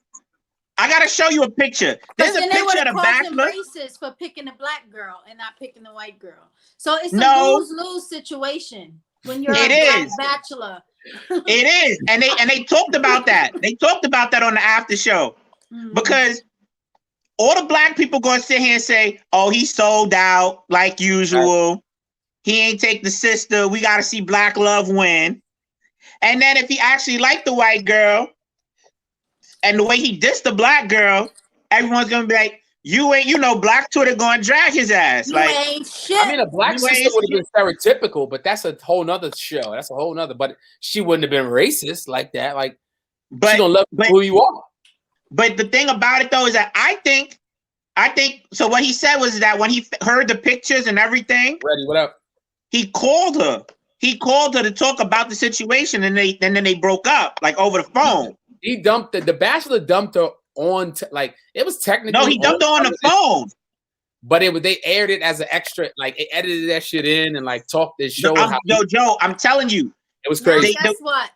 I gotta show you a picture. There's a picture of The Bachelor. Racist for picking the black girl and not picking the white girl. So it's a lose-lose situation when you're a black bachelor. It is, and they talked about that. They talked about that on the after show because all the black people gonna sit here and say, "Oh, he sold out like usual. He ain't take the sister. We gotta see black love win." And then if he actually liked the white girl. And the way he dissed the black girl, everyone's gonna be like, Black Twitter gonna drag his ass. You ain't shit. I mean, a black sister would have been stereotypical, but that's a whole nother show. That's a whole nother. But she wouldn't have been racist like that. Like, she gonna love who you are. But the thing about it though is that I think. So what he said was that when he heard the pictures and everything, Ready, what up? He called her. He called her to talk about the situation, and then they broke up like over the phone. He dumped the Bachelor dumped her on it was technically he dumped her on the phone, but they aired it as an extra, like it edited that shit in and like talked this show. Joe, I'm telling you, it was crazy. Guess what?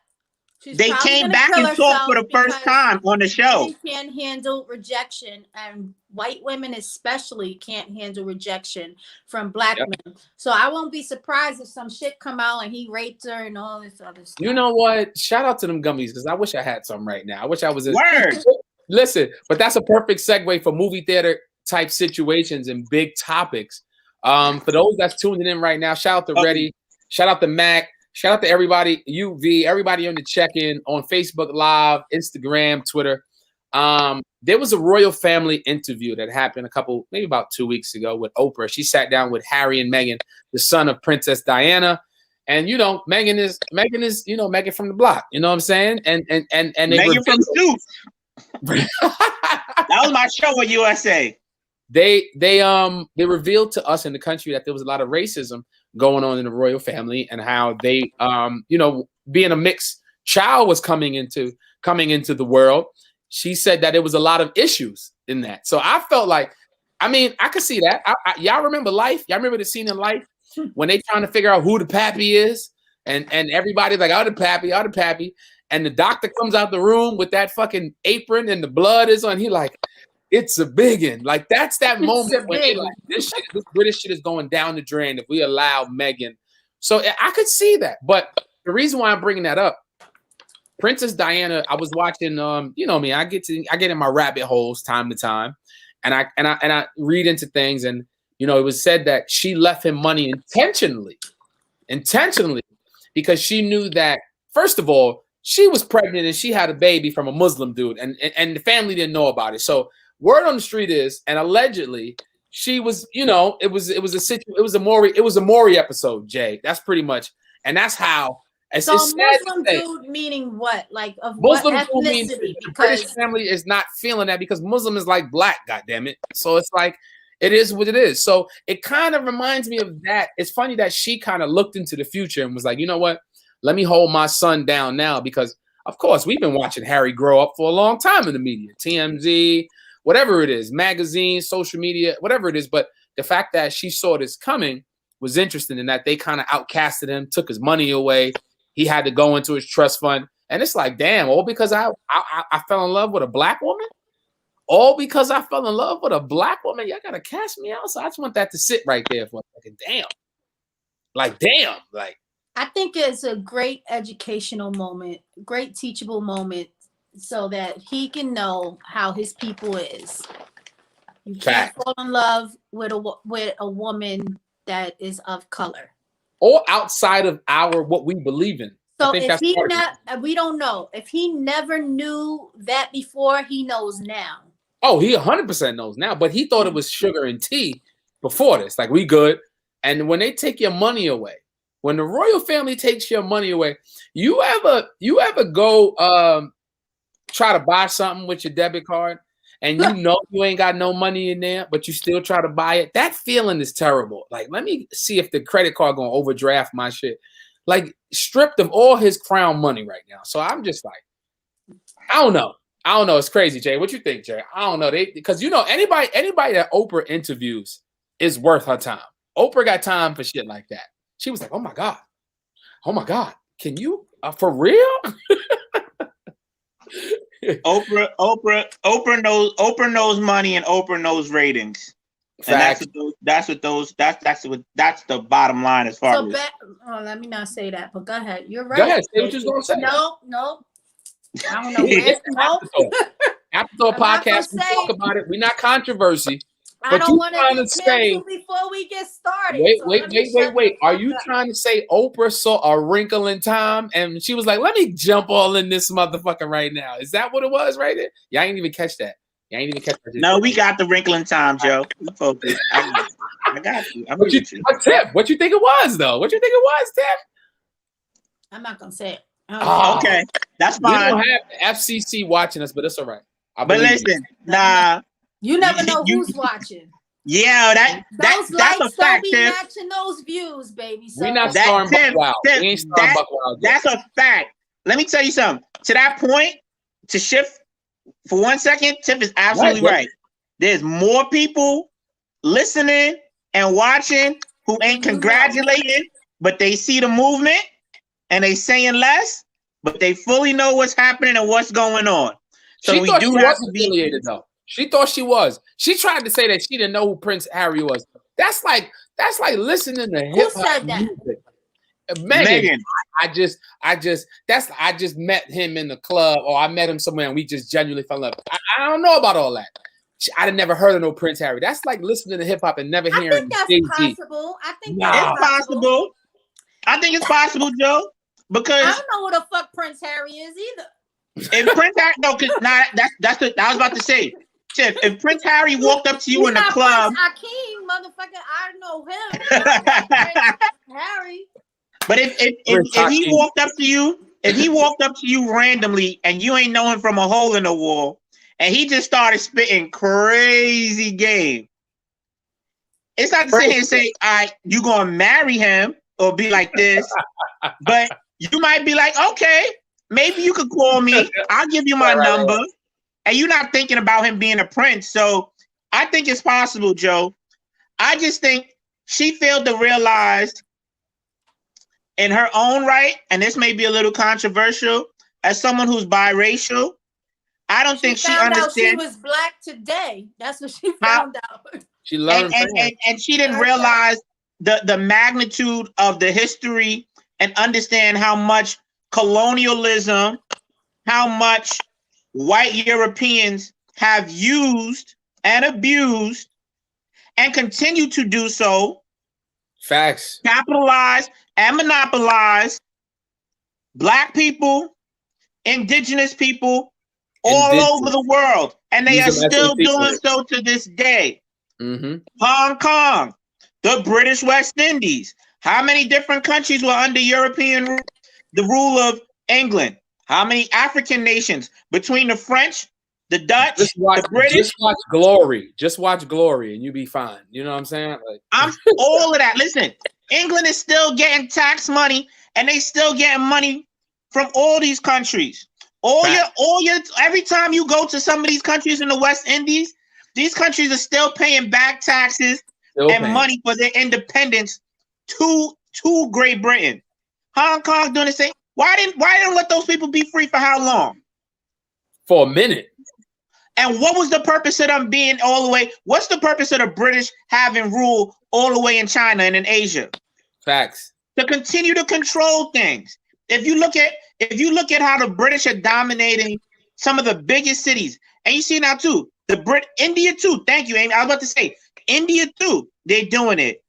They came back and talked for the first time on the show. They can't handle rejection, and white women especially can't handle rejection from black men. So I won't be surprised if some shit come out and he raped her and all this other stuff. You know what? Shout out to them gummies because I wish I had some right now. I wish I was. Word. Listen, but that's a perfect segue for movie theater type situations and big topics. For those that's tuning in right now, shout out to Reddy, shout out to Mac. Shout out to everybody, UV, everybody on the check-in on Facebook Live, Instagram, Twitter. There was a royal family interview that happened maybe about 2 weeks ago with Oprah. She sat down with Harry and Meghan, the son of Princess Diana. And Meghan is Meghan from the block. You know what I'm saying? And they Meghan from Suits. That was my show at USA. they revealed to us in the country that there was a lot of racism going on in the royal family, and how they being a mixed child was coming into the world. She said that there was a lot of issues in that. So I felt like, I mean, I could see that. Y'all remember Life? Y'all remember the scene in Life when they trying to figure out who the pappy is, and everybody's like, oh, the pappy, and the doctor comes out the room with that fucking apron and the blood is on. He like, it's a biggin. Like, that's that moment when they like, this British shit is going down the drain if we allow Meghan. So I could see that. But the reason why I'm bringing that up, Princess Diana, I was watching, you know me, I get in my rabbit holes time to time, and I read into things, and it was said that she left him money intentionally, because she knew that, first of all, she was pregnant and she had a baby from a Muslim dude, and the family didn't know about it. So word on the street is, and allegedly, she was, it was a Maury episode, Jay. That's pretty much, and that's how. So Muslim dude meaning what? Like of Muslim what ethnicity? The British family is not feeling that, because Muslim is like black, goddammit. So it's like, it is what it is. So it kind of reminds me of that. It's funny that she kind of looked into the future and was like, you know what? Let me hold my son down now, because of course we've been watching Harry grow up for a long time in the media, TMZ, whatever it is, magazines, social media, whatever it is. But the fact that she saw this coming was interesting, in that they kind of outcasted him, took his money away. He had to go into his trust fund. And it's like, damn, all because I fell in love with a black woman? All because I fell in love with a black woman? Y'all got to cast me out? So I just want that to sit right there for a second. Damn. Like. I think it's a great educational moment, great teachable moment, so that he can know how his people is. You can't fall in love with a woman that is of color. Or outside of what we believe in. So if we don't know. If he never knew that before, he knows now. Oh, he 100% knows now, but he thought it was sugar and tea before this. Like, we good. And when they take your money away, when the royal family takes your money away, you ever go try to buy something with your debit card, and you ain't got no money in there, but you still try to buy it? That feeling is terrible. Like, let me see if the credit card gonna overdraft my shit. Like, stripped of all his crown money right now. So I'm just like, I don't know. It's crazy, Jay. What you think, Jay? I don't know. Because anybody that Oprah interviews is worth her time. Oprah got time for shit like that. She was like, oh my God, can you for real? Oprah knows money, and Oprah knows ratings. Facts. And that's the bottom line as far as. Let me not say that, but go ahead. You're right. Go ahead. Say what you're gonna say. No. I don't know. Afterthought podcast. We talk about it. We're not controversy. I don't want to say before we get started. Wait. Are you trying to say Oprah saw a wrinkle in time and she was like, let me jump all in this motherfucker right now? Is that what it was right there? Y'all ain't even catch that. No, we got the wrinkle in time, Joe. We focused. I got you. Tiff, what you think it was, though? What you think it was, Tiff? I'm not going to say it. Okay. That's fine. We don't have FCC watching us, but it's all right. But listen, nah. You never know who's watching. Yeah, that's a fact, Tiff. Matching those views, baby. So we're not starring Buckwild. We ain't starring Buckwild. That's a fact. Let me tell you something. To that point, to shift for 1 second, Tiff is absolutely right. There's more people listening and watching who ain't congratulating, but they see the movement and they saying less, but they fully know what's happening and what's going on. So we do have to be affiliated, though. She thought she was. She tried to say that she didn't know who Prince Harry was. That's like listening to hip hop music. Megan. I just met him in the club, or I met him somewhere and we just genuinely fell in love. I don't know about all that. I had never heard of no Prince Harry. That's like listening to hip hop and never hearing. I think that's possible. It's possible. I think it's possible, Joe. Because I don't know who the fuck Prince Harry is either. If Prince Harry, that's what I was about to say. Tiff, if Prince Harry walked up to you in the club, Prince Hakeem, motherfucker, I know him. Harry. But if he walked up to you, randomly, and you ain't know him from a hole in the wall, and he just started spitting crazy game, It's not saying say, all right, you gonna marry him or be like this, but you might be like, okay, maybe you could call me. I'll give you my number. And you're not thinking about him being a prince. So I think it's possible, Joe. I just think she failed to realize in her own right, and this may be a little controversial, as someone who's biracial, I don't think she understands. She was black today. That's what she found out. She learned, and she didn't realize the magnitude of the history and understand how much colonialism, how much white Europeans have used and abused and continue to do so. Facts. Capitalize and monopolize Black people, indigenous people all over the world. And they are still doing so to this day. Hong Kong, the British West Indies. How many different countries were under European the rule of England? How many African nations between the French, the Dutch, the British? Just watch Glory. Just watch Glory and you be fine. You know what I'm saying? Like, I'm all of that. Listen, England is still getting tax money and they still getting money from all these countries. Every time you go to some of these countries in the West Indies, these countries are still paying back taxes money for their independence to Great Britain. Hong Kong doing the same. Why didn't let those people be free for how long? For a minute. And what was the purpose of them being all the way? What's the purpose of the British having rule all the way in China and in Asia? Facts. To continue to control things. If you look at how the British are dominating some of the biggest cities, and you see now too, India too. Thank you, Amy. I was about to say India too. They're doing it.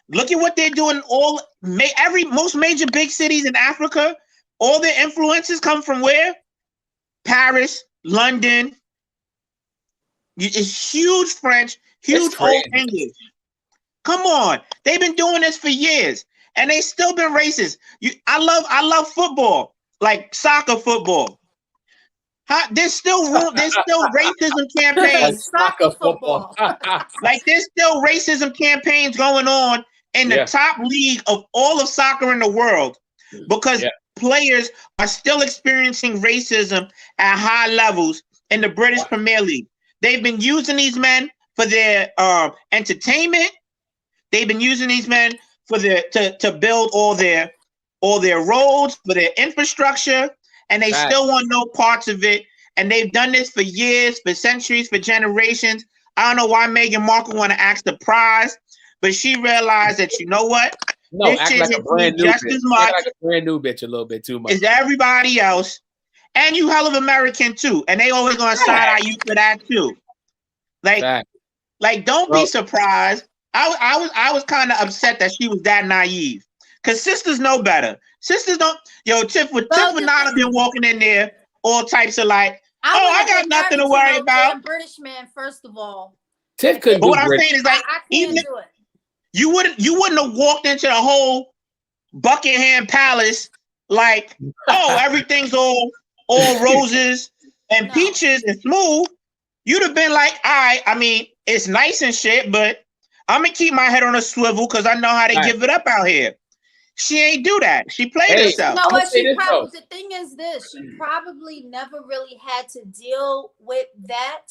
Look at what they're doing. Most major big cities in Africa, all their influences come from where? Paris, London. It's huge French, huge old English. Come on, they've been doing this for years, and they still been racist. I love football, like soccer football. There's still racism campaigns. Soccer football. Like there's still racism campaigns going on in the top league of all of soccer in the world because players are still experiencing racism at high levels in the British Premier League. They've been using these men for their entertainment. They've been using these men for to build all their roads, for their infrastructure, and they still want no parts of it. And they've done this for years, for centuries, for generations. I don't know why Meghan Markle want to ask the prize, but she realized that, you know what? No, this act shit like a brand new just bitch. as much. Act like a brand new bitch a little bit too much. Is everybody else. And you hell of American too. And they always gonna side eye you for that too. Like don't be surprised. I was kind of upset that she was that naive. Cause sisters know better. Sisters don't. Tiff would not have been walking in there all types of like, I got nothing to worry about. British man, first of all. Tiff couldn't do what I'm British. saying is like, I even can't do it. You wouldn't have walked into the whole Buckingham Palace like, everything's all roses and peaches and smooth. You'd have been like, all right, I mean, it's nice and shit, but I'm gonna keep my head on a swivel because I know how they give it up out here. She ain't do that. She played herself. You know what? The thing is this: she probably never really had to deal with that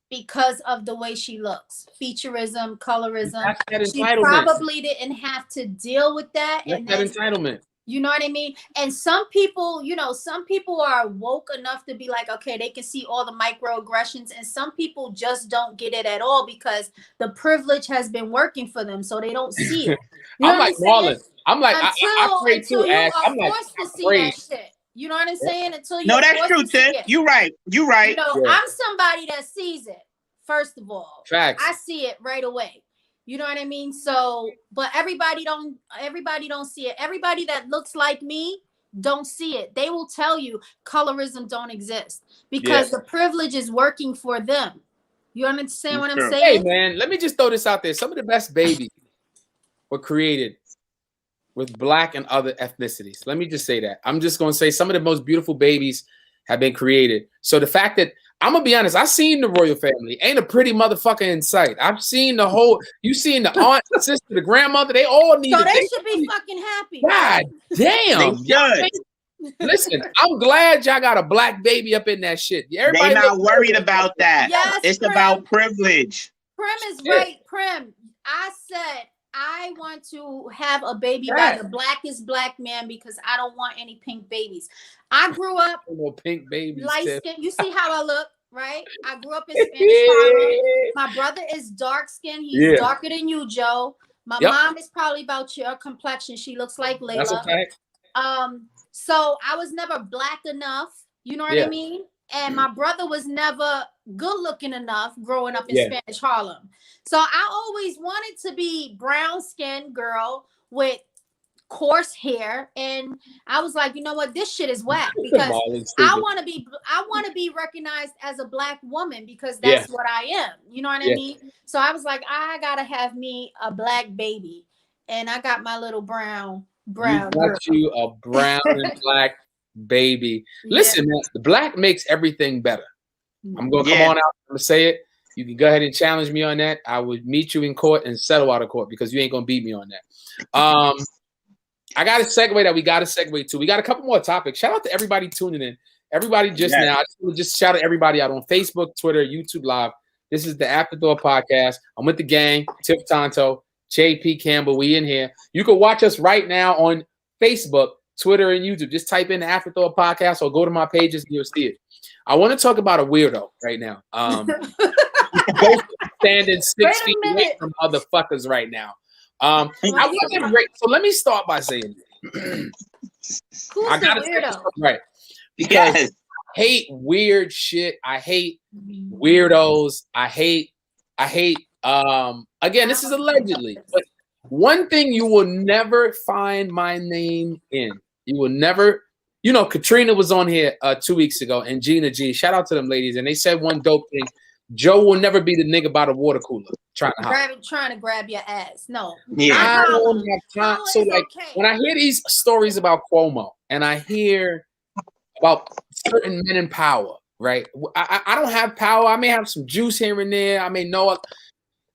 because of the way she looks, featurism, colorism. She probably didn't have to deal with that. That's that entitlement. You know what I mean? And some people, some people are woke enough to be like, okay, they can see all the microaggressions, and some people just don't get it at all because the privilege has been working for them, so they don't see it. I'm like Marlon. I'm like, I pray too, Ash. I'm like, to see that shit. You know what I'm saying? Until you that's true, Tiff. You're right. I'm somebody that sees it. First of all, facts. I see it right away. You know what I mean? So, but everybody don't see it. Everybody that looks like me don't see it. They will tell you colorism don't exist because the privilege is working for them. You understand what I'm saying? Hey man, let me just throw this out there. Some of the best babies were created with Black and other ethnicities. Let me just say that. I'm just going to say some of the most beautiful babies have been created. So the fact that I'm gonna be honest. I seen the royal family. Ain't a pretty motherfucker in sight. I've seen the whole. You seen the aunt, the sister, the grandmother. They all need. So they should be fucking happy. God damn. They should. Listen, I'm glad y'all got a black baby up in that shit. Everybody not worried about that. Yes, it's Prim. About privilege. Prim is right. Prim, I said I want to have a baby by the blackest black man because I don't want any pink babies. I grew up no pink babies. Light skin. You see how I look, right? I grew up in Spanish Harlem. My brother is dark skinned. He's darker than you, Joe. My mom is probably about your complexion. She looks like Layla. That's okay. So I was never black enough, you know what I mean? And my brother was never good looking enough growing up in Spanish Harlem. So I always wanted to be brown skinned girl with coarse hair. And I was like, you know what? This shit is whack because I want to be recognized as a black woman because that's what I am. You know what I mean? So I was like, I gotta have me a black baby. And I got my little brown. You got you a brown and black baby. Listen, man, the black makes everything better. I'm gonna come on out and say it. You can go ahead and challenge me on that. I would meet you in court and settle out of court because you ain't gonna beat me on that. I got a segue that we got to segue to. We got a couple more topics. Shout out to everybody tuning in. Everybody just now. I just want to shout out everybody out on Facebook, Twitter, YouTube Live. This is the Afterthought podcast. I'm with the gang, Tiff, Tanto, JP Campbell. We in here. You can watch us right now on Facebook, Twitter, and YouTube. Just type in the Afterthought podcast or go to my pages and you'll see it. I want to talk about a weirdo right now. Both standing 6 feet away from motherfuckers right now. I wasn't great. So let me start by saying I gotta say this right because I hate weird shit. I hate weirdos. I hate again, this is allegedly, but one thing you will never find my name in. You will never, Katrina was on here 2 weeks ago and Gina G. Shout out to them ladies, and they said one dope thing. Joe will never be the nigga by the water cooler trying to grab your ass. No. Yeah. I don't have time. So when I hear these stories about Cuomo and I hear about certain men in power, right? I don't have power. I may have some juice here and there. I may know it.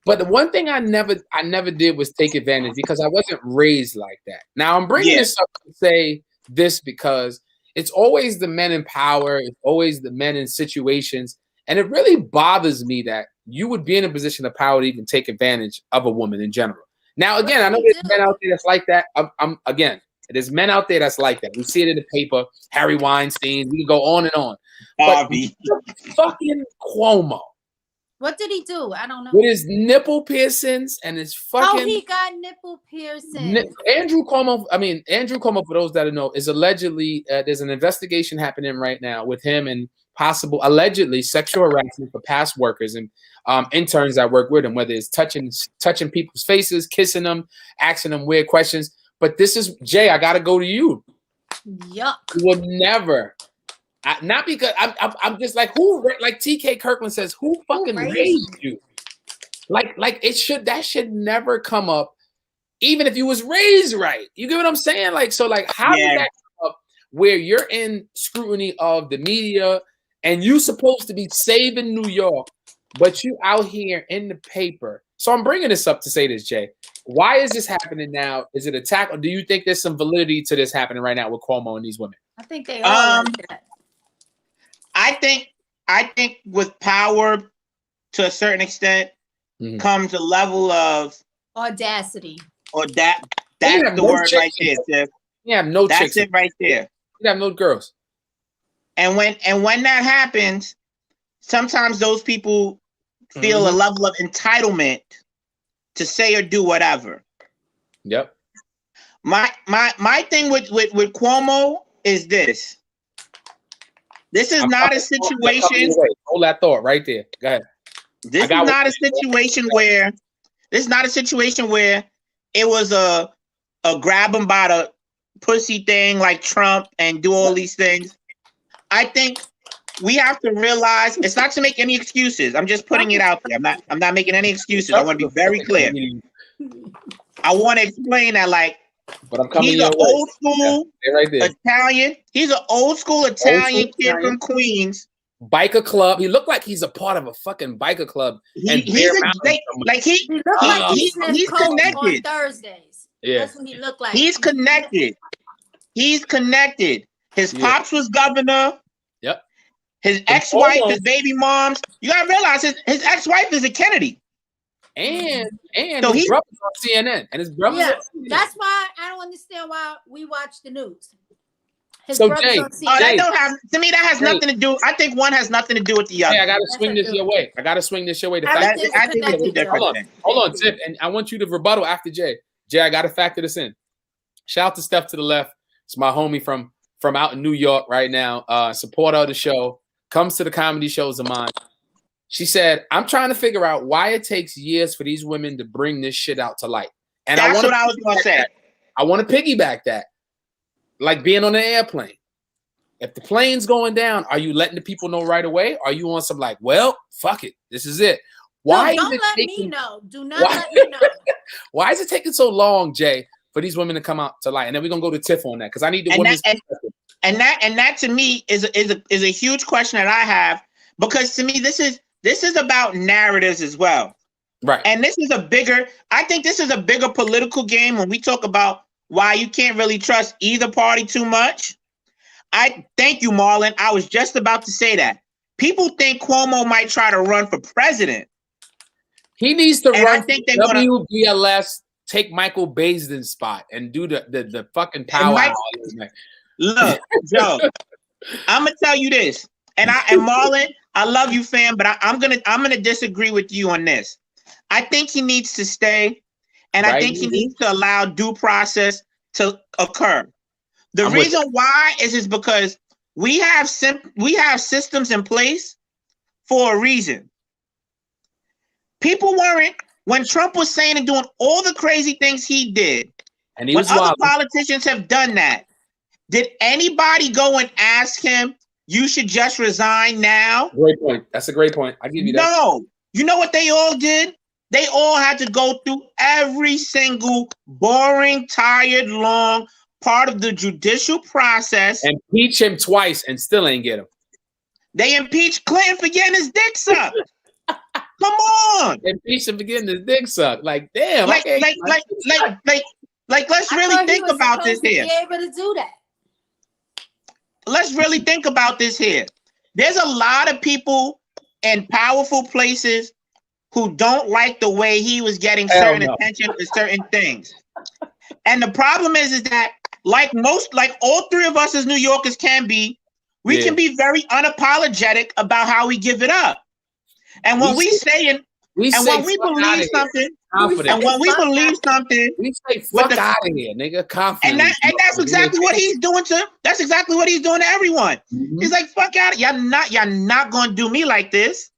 But the one thing I never did was take advantage because I wasn't raised like that. Now I'm bringing this up to say this because it's always the men in power. It's always the men in situations. And it really bothers me that you would be in a position of power to even take advantage of a woman in general. Now, again, I know there's men out there that's like that. There's men out there that's like that. We see it in the paper. Harry Weinstein. We can go on and on. Bobby. Fucking Cuomo. What did he do? I don't know. With his nipple piercings and his fucking... Oh, he got nipple piercings. Andrew Cuomo, for those that don't know, is allegedly... there's an investigation happening right now with him and possible, allegedly, sexual harassment for past workers and interns that work with him, whether it's touching people's faces, kissing them, asking them weird questions. But this is... Jay, I got to go to you. Yuck. You will never... not because I'm just like, who, like TK Kirkland says, who fucking raised you? Like that should never come up, even if you was raised right. You get what I'm saying? How did that come up where you're in scrutiny of the media and you supposed to be saving New York, but you out here in the paper? So I'm bringing this up to say this, Jay. Why is this happening now? Is it attack, or do you think there's some validity to this happening right now with Cuomo and these women? I think they are like that. I think with power, to a certain extent, comes a level of audacity. Or that's the word right there, Tiff. You have no chicks. That's it right there. You have no girls. And when that happens, sometimes those people feel a level of entitlement to say or do whatever. Yep. My thing with Cuomo is this. This is not a situation. Hold that thought right there. Go ahead. This is not a situation where it was a grab him by the pussy thing like Trump and do all these things. I think we have to realize it's not to make any excuses. I'm just putting it out there. I'm not making any excuses. I want to be very clear. I want to explain that but I'm coming. He's an old school Italian. He's an old school Italian kid from Queens biker club. He looked like he's a part of a fucking biker club. He's connected on Thursdays. Yeah, that's what he looked like. He's connected. His pops was governor. Yep. His ex-wife, his baby moms. You gotta realize his ex-wife is a Kennedy. And so his brother's on CNN. And his brother. Yeah, that's why I don't understand why we watch the news. So Jay, that don't have to me. That has nothing to do. I think one has nothing to do with the other. Hey, I gotta swing this your way. I think it's different. Hold on, Tiff, and I want you to rebuttal after Jay. Jay, I gotta factor this in. Shout out to Steph to the left. It's my homie from out in New York right now. Supporter of the show. Comes to the comedy shows of mine. She said, I'm trying to figure out why it takes years for these women to bring this shit out to light. And that's what I was gonna say. I want to piggyback that. Like being on an airplane. If the plane's going down, are you letting the people know right away? Are you on some like, well, fuck it. This is it. Why don't let me know. Do not let me know. Why is it taking so long, Jay, for these women to come out to light? And then we're gonna go to Tiff on that because I need to win this. And that to me is a huge question that I have, because to me this is about narratives as well. Right. And I think this is a bigger political game when we talk about why you can't really trust either party too much. I thank you, Marlon. I was just about to say that. People think Cuomo might try to run for president. He needs to run. I think they WBLS, take Michael Baisden's spot and do the fucking power. Look, Joe, I'm gonna tell you this, and Marlon, I love you, fam, but I'm gonna disagree with you on this. I think he needs to stay, and I think he needs to allow due process to occur. The reason why is because we have systems in place for a reason. People weren't, when Trump was saying and doing all the crazy things he did, and when other politicians have done that, did anybody go and ask him, you should just resign now? Great point. That's a great point. I give you that. No. You know what they all did? They all had to go through every single boring, tired, long part of the judicial process. Impeach him twice and still ain't get him. They impeached Clinton for getting his dick sucked. Come on. Impeach him for getting his dick sucked. Like, damn. Let's really think about this here. Be able to do that. Let's really think about this here. There's a lot of people in powerful places who don't like the way he was getting certain attention for certain things. And the problem is that like all three of us as New Yorkers can be, we can be very unapologetic about how we give it up. And when we believe something, we say fuck out of here, nigga. Confident. And that's exactly what he's doing to. That's exactly what he's doing to everyone. Mm-hmm. He's like, fuck out. Y'all not gonna do me like this.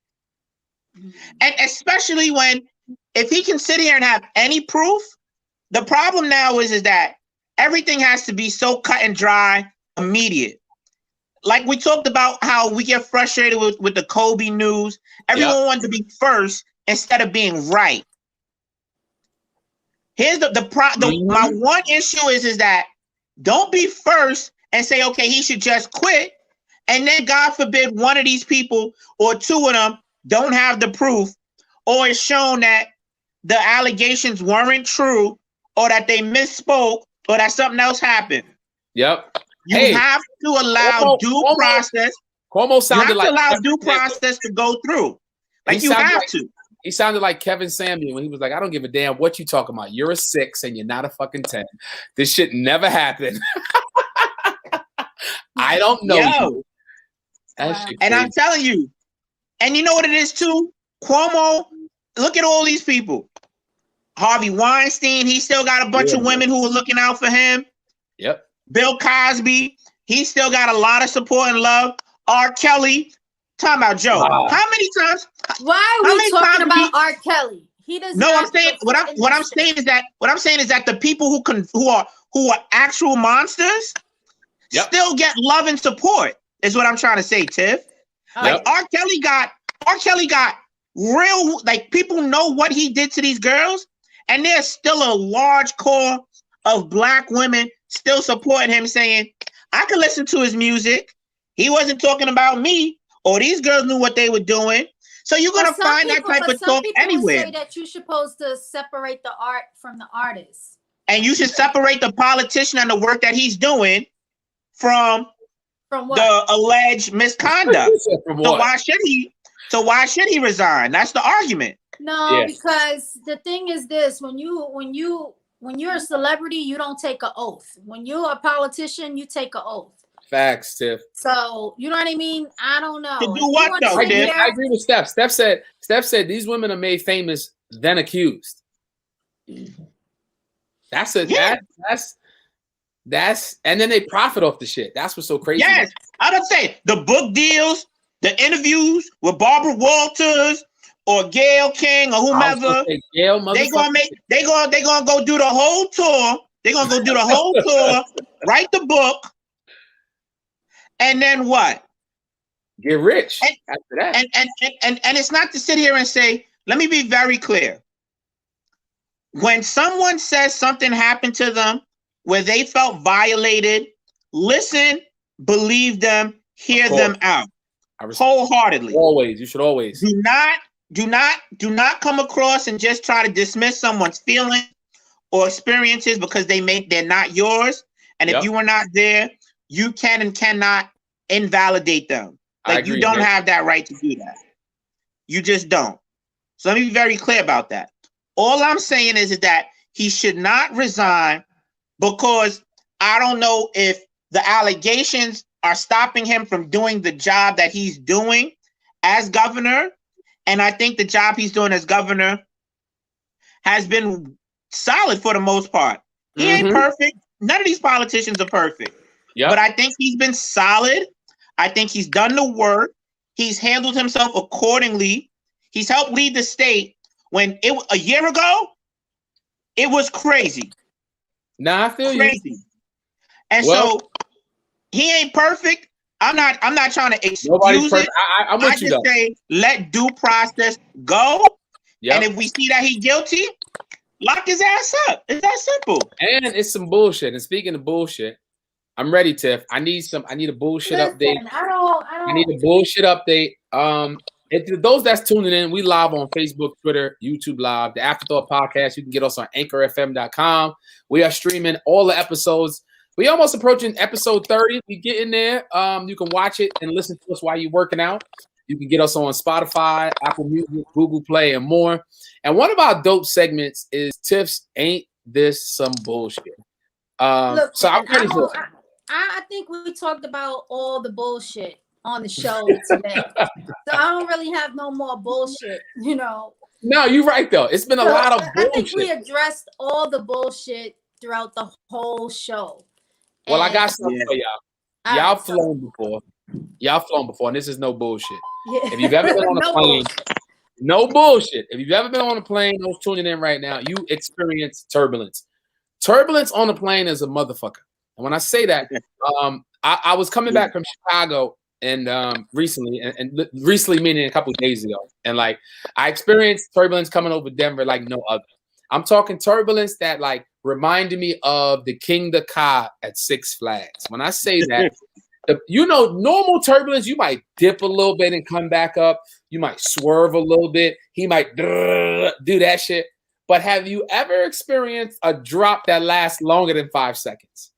And especially if he can sit here and have any proof, the problem now is that everything has to be so cut and dry, immediate. Like we talked about how we get frustrated with the Kobe news. Everyone wants to be first instead of being right. Here's my one issue is that don't be first and say, okay, he should just quit. And then God forbid one of these people or two of them don't have the proof, or it's shown that the allegations weren't true, or that they misspoke, or that something else happened. Yep. You have to allow due process. Cuomo sounded like allow due process to go through. Like you have to. He sounded like Kevin Samuel when he was like, I don't give a damn what you talking about. You're a 6 and you're not a fucking 10. This shit never happened. I don't know. Yo. And I'm telling you, and you know what it is too? Cuomo, look at all these people. Harvey Weinstein, he still got a bunch of women who were looking out for him. Yep. Bill Cosby, he still got a lot of support and love. R. Kelly, talking about Joe. Wow. How many times? Why are we talking about R. Kelly? He doesn't. No, I'm saying what I'm saying is that the people who are actual monsters still get love and support. Is what I'm trying to say, Tiff. Like R. Kelly got real, like people know what he did to these girls, and there's still a large core of Black women still supporting him, saying, I can listen to his music. He wasn't talking about me, or these girls knew what they were doing. So you're gonna find that type of talk anywhere. Say that you're supposed to separate the art from the artist, and you should separate the politician and the work that he's doing from what? The alleged misconduct. So why should he resign? That's the argument. No, because the thing is this: when you're a celebrity, you don't take an oath. When you're a politician, you take an oath. Facts, Tiff. So you know what I mean? I don't know. To do what though? I agree with Steph. Steph said these women are made famous, then accused. That's and then they profit off the shit. That's what's so crazy. Yes, I don't say the book deals, the interviews with Barbara Walters or Gayle King or whomever. They gonna go do the whole tour. They're gonna go do the whole tour, write the book, and then what? Get rich after that. And it's not to sit here and say, let me be very clear. When someone says something happened to them where they felt violated, listen, believe them, hear them out wholeheartedly. Always, you should always. Do not come across and just try to dismiss someone's feelings or experiences because they're not yours. And if you were not there, you can and cannot invalidate them. Like you don't have that right to do that. You just don't. So let me be very clear about that. All I'm saying is that he should not resign because I don't know if the allegations are stopping him from doing the job that he's doing as governor. And I think the job he's doing as governor has been solid for the most part. He ain't perfect. None of these politicians are perfect. Yep. But I think he's been solid. I think he's done the work. He's handled himself accordingly. He's helped lead the state. When a year ago, it was crazy. Nah, I feel crazy. And so he ain't perfect. I'm not trying to excuse it. I'm with you, just say let due process go. Yep. And if we see that he's guilty, lock his ass up. It's that simple. And it's some bullshit. And speaking of bullshit, I'm ready, Tiff. I need a bullshit update. I need a bullshit update. Those that's tuning in, we live on Facebook, Twitter, YouTube Live, the Afterthought Podcast. You can get us on anchorfm.com. We are streaming all the episodes. We almost approaching episode 30. We get in there. You can watch it and listen to us while you're working out. You can get us on Spotify, Apple Music, Google Play, and more. And one of our dope segments is Tiff's Ain't This Some Bullshit? Look, so I'm ready for it. I think we talked about all the bullshit on the show today. So I don't really have no more bullshit, No, you're right, though. It's been a lot of bullshit. I think we addressed all the bullshit throughout the whole show. Well, I got something for y'all. Y'all flown before, and this is no bullshit. Yeah. If you've ever been on a plane, no bullshit. If you've ever been on a plane, those tuning in right now, you experience turbulence. Turbulence on a plane is a motherfucker. And when I say that, I was coming back from Chicago and recently, and recently meaning a couple of days ago, and like I experienced turbulence coming over Denver like no other. I'm talking turbulence that like reminded me of the King the Ka at Six Flags. When I say that, normal turbulence, you might dip a little bit and come back up. You might swerve a little bit. He might do that shit. But have you ever experienced a drop that lasts longer than 5 seconds?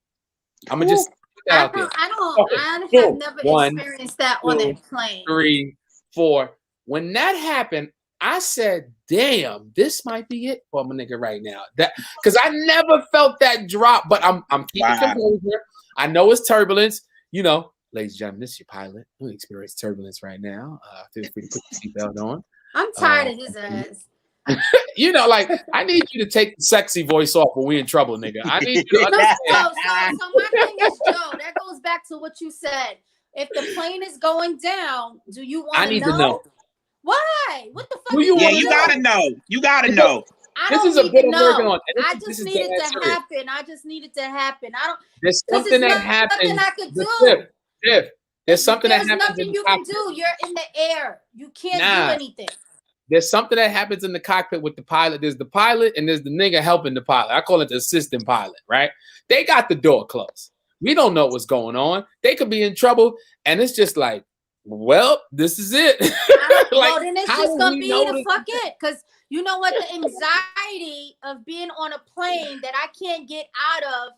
I'm gonna just put that out there. I have never experienced that on a plane. 3, 4. When that happened, I said, "Damn, this might be it for my nigga right now." That because I never felt that drop, but I'm keeping composure. I know it's turbulence. Ladies and gentlemen, this is your pilot who experienced turbulence right now. Feel free to put the seatbelt on. I'm tired of his ass. Like I need you to take the sexy voice off when we're in trouble, nigga. I need you to understand. So my thing is, Joe, that goes back to what you said. If the plane is going down, do you want to know? I need to know. Why? What the fuck? You gotta know. You gotta know. This is a bit I'm working on. I just need it to happen. I just need it to happen. There's something that happens. Nothing I could do. Tiff, there's something that happens. There's nothing you can do. You're in the air. You can't do anything. There's something that happens in the cockpit with the pilot. There's the pilot and there's the nigga helping the pilot. I call it the assistant pilot, right? They got the door closed. We don't know what's going on. They could be in trouble. And it's just like, Well, this is it. Well, then it's just gonna be the fuck it, because you know what, the anxiety of being on a plane that I can't get out of,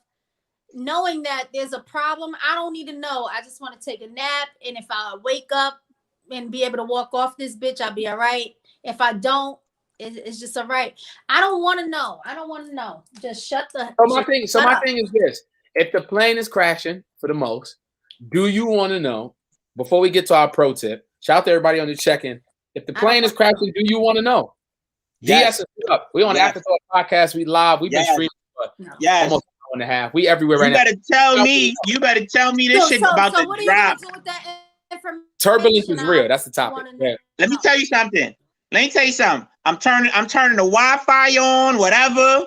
knowing that there's a problem. I don't need to know. I just want to take a nap, and if I wake up and be able to walk off this bitch, I'll be all right. If I don't, it's just all right. I don't want to know. I don't want to know. Just shut the. So my thing is this: if the plane is crashing, for the most, do you want to know? Before we get to our pro tip, shout out to everybody on the check-in. If the plane is crashing, do you want to know? Yes. Up. We on the Afterthought podcast. We live. We've been streaming for almost an hour and a half. We everywhere right now. You better tell me this shit about the drop. Do with that information? Turbulence is real. That's the topic. Yeah. Let me tell you something. I'm turning the Wi-Fi on, whatever.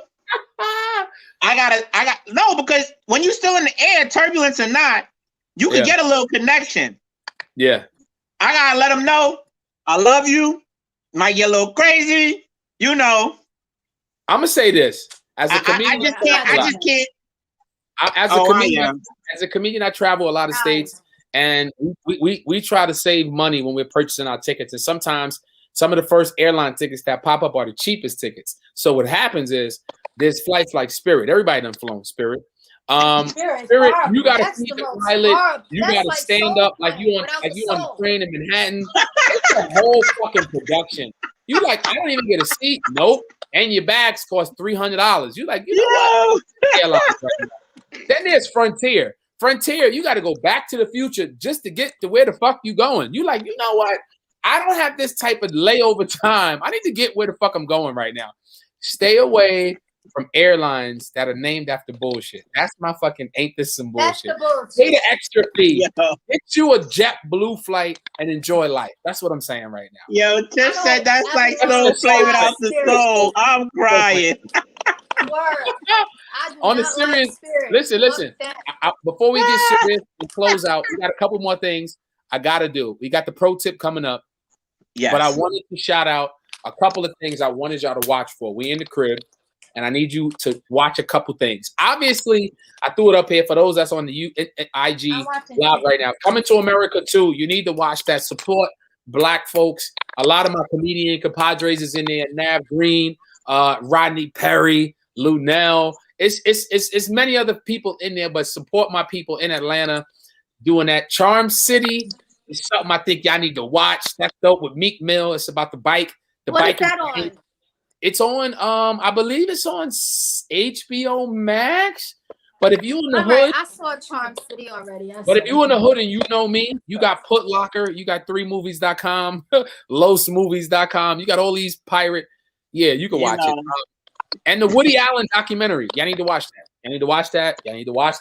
Because when you're still in the air, turbulence or not, you can get a little connection. Yeah. I gotta let them know I love you. Might get a little crazy, you know. I'm gonna say this as a comedian. I just can't. As a comedian, I travel a lot of states, and we try to save money when we're purchasing our tickets. And sometimes some of the first airline tickets that pop up are the cheapest tickets. So what happens is there's flights like Spirit. Everybody done flown Spirit. Spirit, you gotta keep the pilot. You gotta stand up like you on the train in Manhattan. It's a whole fucking production. You like, I don't even get a seat. Nope. And your bags cost $300. You like, you know what? Then there's Frontier. Frontier, you got to go back to the future just to get to where the fuck you going. You like, you know what? I don't have this type of layover time. I need to get where the fuck I'm going right now. Stay away from airlines that are named after bullshit. That's my fucking ain't this some bullshit. That's the bullshit. Pay the extra fee. Get you a JetBlue flight and enjoy life. That's what I'm saying right now. Yo, Tiff said that's like no flavor without the soul. I'm crying. On the serious, listen. Before we get serious and close out, we got a couple more things I gotta do. We got the pro tip coming up. Yes. But I wanted to shout out a couple of things I wanted y'all to watch for. We in the crib. And I need you to watch a couple things. Obviously, I threw it up here for those that's on the IG live right now. Coming to America 2. You need to watch that. Support Black folks. A lot of my comedian compadres is in there. Nav Green, Rodney Perry, Lunell. It's many other people in there, but support my people in Atlanta doing that. Charm City is something I think y'all need to watch. That's dope with Meek Mill. It's about the bike. What is that on? It's on, I believe it's on HBO Max. But if you in the hood, I saw Charm City already. If you in the hood and you know me, you got Put Locker, you got 3movies.com, losmovies.com. You got all these pirate. Yeah, you can watch it. And the Woody Allen documentary. Y'all need to watch that. Y'all need to watch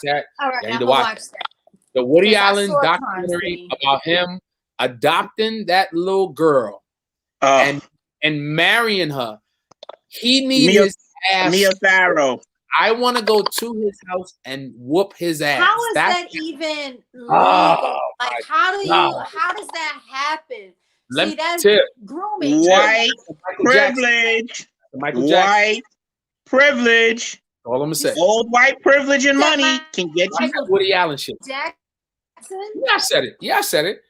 that. All right, y'all need to watch that. The Woody Allen documentary about him adopting that little girl and marrying her. He needs his ass. Mia Farrow. I want to go to his house and whoop his ass. How is that even legal? Like, how does that happen? See, that's grooming. White privilege. White privilege. All I'm gonna say. Old white privilege and money can get you. Woody Allen shit. Jackson. Yeah, I said it.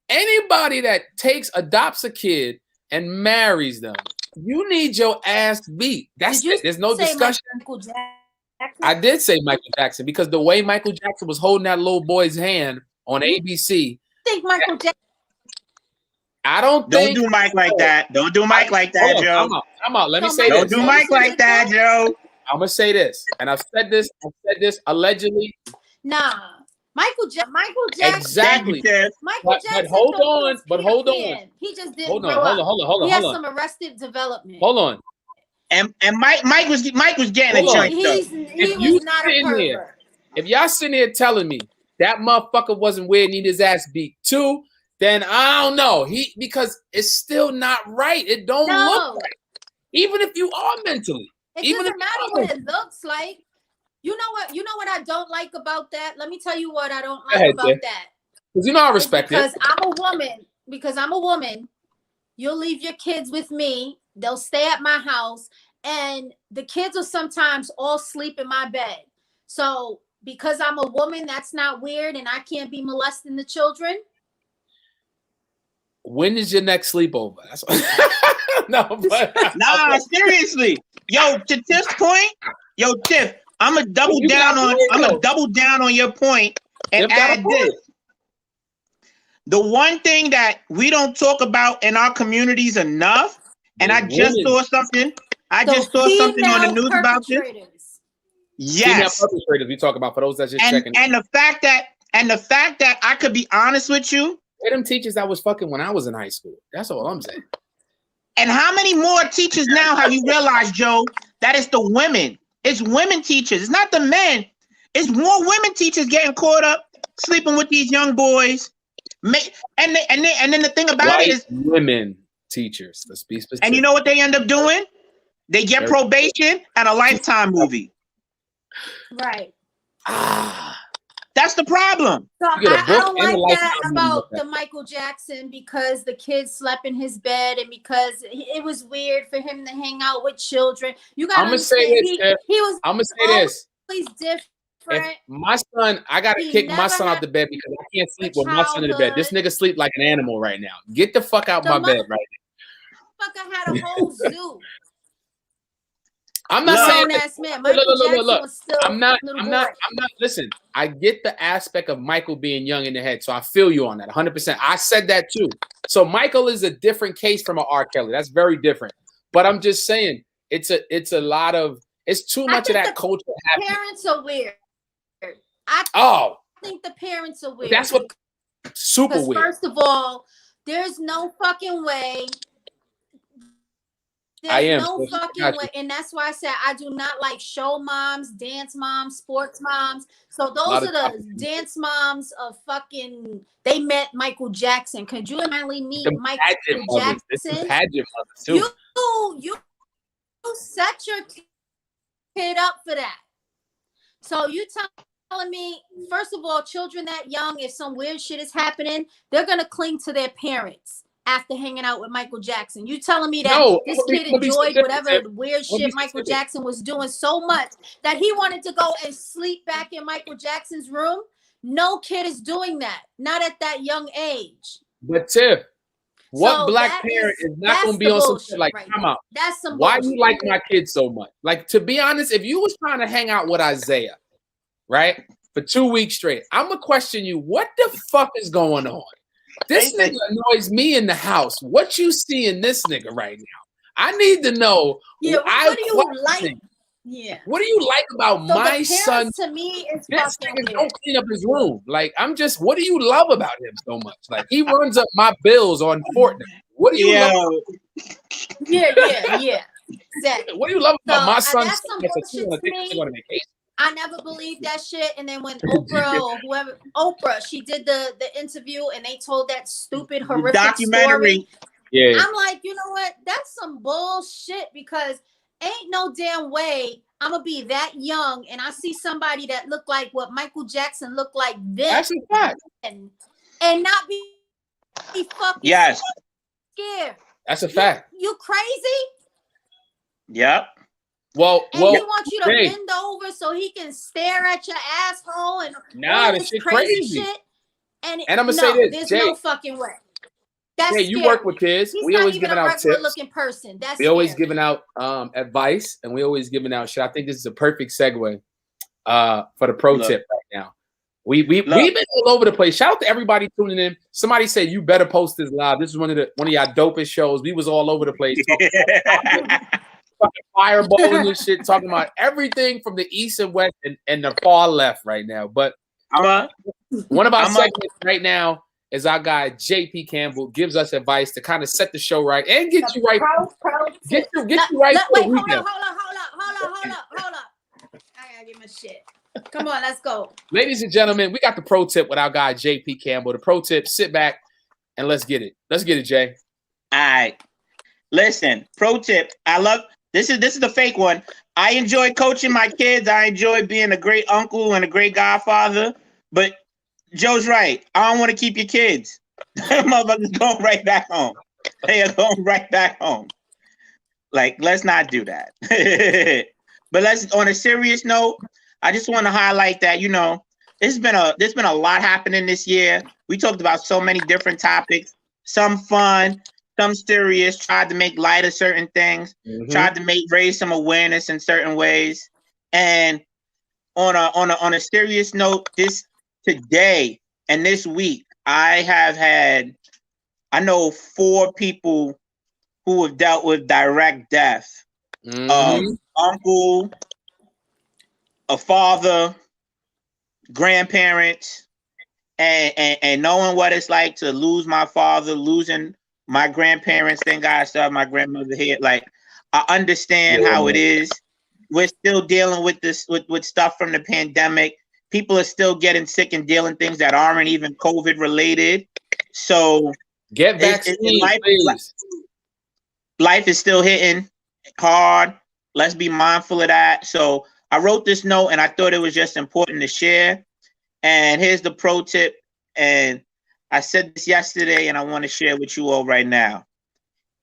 Anybody that adopts a kid and marries them, you need your ass beat. That's it. There's no discussion. I did say Michael Jackson because the way Michael Jackson was holding that little boy's hand on ABC. Think Michael Jackson. Don't do Mike like that. Don't do Mike like that, Joe. Come on. Let me say this. Don't do Mike like that, Joe. I'm gonna say this, and I've said this allegedly. Nah. Michael Jackson. Exactly. Michael Jackson. But hold on. He just didn't. Hold on. He has some arrested development. Hold on. And Mike was getting a joint. He was not a pervert. If y'all sitting here telling me that motherfucker wasn't where he needed his ass beat too, then I don't know. Because it's still not right. It don't look right. Even if you are mentally. It doesn't matter what it looks like. You know what I don't like about that? Let me tell you what I don't like about that. Because I respect it. Because I'm a woman, you'll leave your kids with me. They'll stay at my house. And the kids will sometimes all sleep in my bed. So because I'm a woman, that's not weird and I can't be molesting the children. When is your next sleepover? That's no, but nah, seriously. Yo, to Tiff's point, Tiff, I'm gonna double down on your point and add this. The one thing that we don't talk about in our communities enough, and I just saw something. I just saw something on the news about this. Yes, female perpetrators we talk about for those that just checking. And the fact that I could be honest with you, them teachers that was fucking when I was in high school. That's all I'm saying. And how many more teachers now have you realized, Joe, that it's the women? It's women teachers. It's not the men. It's more women teachers getting caught up sleeping with these young boys. And then the thing about it is women teachers. Let's be specific. And you know what they end up doing? They get probation and a lifetime movie. Right. That's the problem. So I don't like that about the Michael Jackson because the kid slept in his bed and because it was weird for him to hang out with children. You got to say this. I'm gonna say this. He's different. If my son, I gotta kick my son out the bed because I can't sleep with my son in the bed. This nigga sleep like an animal right now. Get the fuck out my bed right now. Fucker had a whole zoo. I'm not saying that. Look. I'm not. Listen, I get the aspect of Michael being young in the head, so I feel you on that 100%. I said that too. So Michael is a different case from an R. Kelly. That's very different. But I'm just saying, it's too much of that culture. Parents are weird. I think the parents are weird. That's what super weird. First of all, there's no fucking way. No fucking way. And that's why I said I do not like show moms, dance moms, sports moms. So those are the dance moms of fucking, they met Michael Jackson. Could you imagine meet Michael Jackson? You set your kid up for that. So you telling me, first of all, children that young, if some weird shit is happening, they're going to cling to their parents. After hanging out with Michael Jackson, you telling me that this kid enjoyed whatever weird shit Michael Jackson was doing so much that he wanted to go and sleep back in Michael Jackson's room? No kid is doing that. Not at that young age. But Tiff, what black parent is not going to be on some shit like, come out? That's some Why do you like my kid so much? Like, to be honest, if you was trying to hang out with Isaiah, right, for 2 weeks straight, I'm going to question you, what the fuck is going on? This nigga annoys me in the house. What you see in this nigga right now? I need to know. Yeah, what do you like? Yeah. What do you like about my son? To me, it's this nigga don't clean up his room. Like, what do you love about him so much? Like, he runs up my bills on Fortnite. What do you love? Yeah. Exactly. What do you love about my son? That's some bullshit to me. I never believed that shit. And then when Oprah, she did the interview and they told that stupid, horrific documentary. Yeah. I'm like, you know what? That's some bullshit because ain't no damn way I'm going to be that young and I see somebody that looked like what Michael Jackson looked like then. That's a fact. And not be fucking scared. That's a fact. You crazy? Yep. Well, he wants you to bend over so he can stare at your asshole and all this shit crazy. Shit. And I'm gonna say this, there's Jay, no fucking way. That's you work with kids. We always giving out tips. Looking person. That's we always giving out advice, and we always giving out shit. I think this is a perfect segue for the pro tip right now. We've been all over the place. Shout out to everybody tuning in. Somebody said you better post this live. This is one of y'all dopest shows. We was all over the place. Fucking fireballing this shit, talking about everything from the east and west and the far left right now. But one of our segments right now is our guy JP Campbell gives us advice to kind of set the show right and get you right. Get you right. Wait, hold up. I gotta get my shit. Come on, let's go. Ladies and gentlemen, we got the pro tip with our guy JP Campbell. The pro tip: sit back and let's get it. Let's get it, Jay. All right. Listen, pro tip. I love. This is the fake one. I enjoy coaching my kids. I enjoy being a great uncle and a great godfather. But Joe's right. I don't want to keep your kids. Motherfuckers going right back home. They are going right back home. Like, let's not do that. But on a serious note, I just want to highlight that, there's been a lot happening this year. We talked about so many different topics. some fun, some serious, tried to make light of certain things, tried to raise some awareness in certain ways. And on a serious note, today and this week, I know 4 people who have dealt with direct death. Uncle, a father, grandparents, and knowing what it's like to lose my father, losing my grandparents. Thank God I still have my grandmother here. Like, I understand how it is. We're still dealing with this with stuff from the pandemic. People are still getting sick and dealing things that aren't even COVID related. So get vaccinated, life is still hitting hard. Let's be mindful of that. So I wrote this note and I thought it was just important to share. And here's the pro tip. And I said this yesterday and I want to share with you all right now.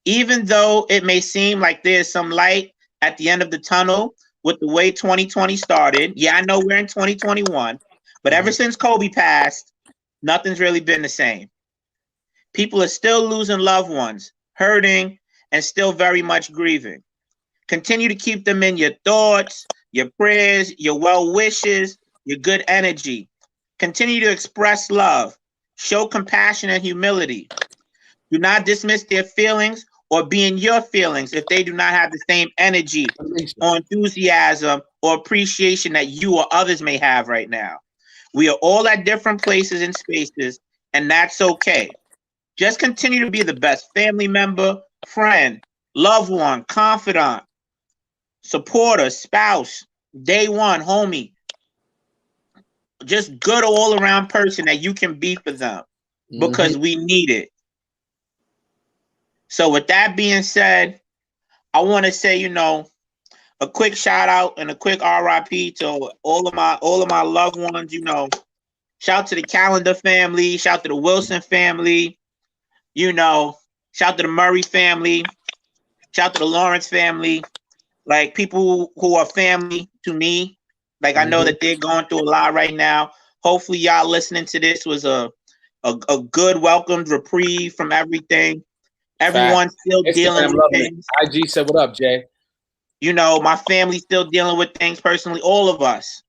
Even though it may seem like there's some light at the end of the tunnel with the way 2020 started. Yeah, I know we're in 2021, but ever since Kobe passed, nothing's really been the same. People are still losing loved ones, hurting, and still very much grieving. Continue to keep them in your thoughts, your prayers, your well wishes, your good energy. Continue to express love. Show compassion and humility. Do not dismiss their feelings or be in your feelings if they do not have the same energy or enthusiasm or appreciation that you or others may have right now. We are all at different places and spaces, and that's okay. Just continue to be the best family member, friend, loved one, confidant, supporter, spouse, day one, homie. Just good all around person that you can be for them because we need it. So with that being said, I want to say, a quick shout out and a quick RIP to all of my loved ones. Shout out to the Calendar family, shout out to the Wilson family, shout out to the Murray family, shout out to the Lawrence family, like people who are family to me. Like I know that they're going through a lot right now. Hopefully y'all listening to this was a good welcomed reprieve from everything. Everyone's still dealing with things. IG said, "What up, Jay?" My family's still dealing with things personally. All of us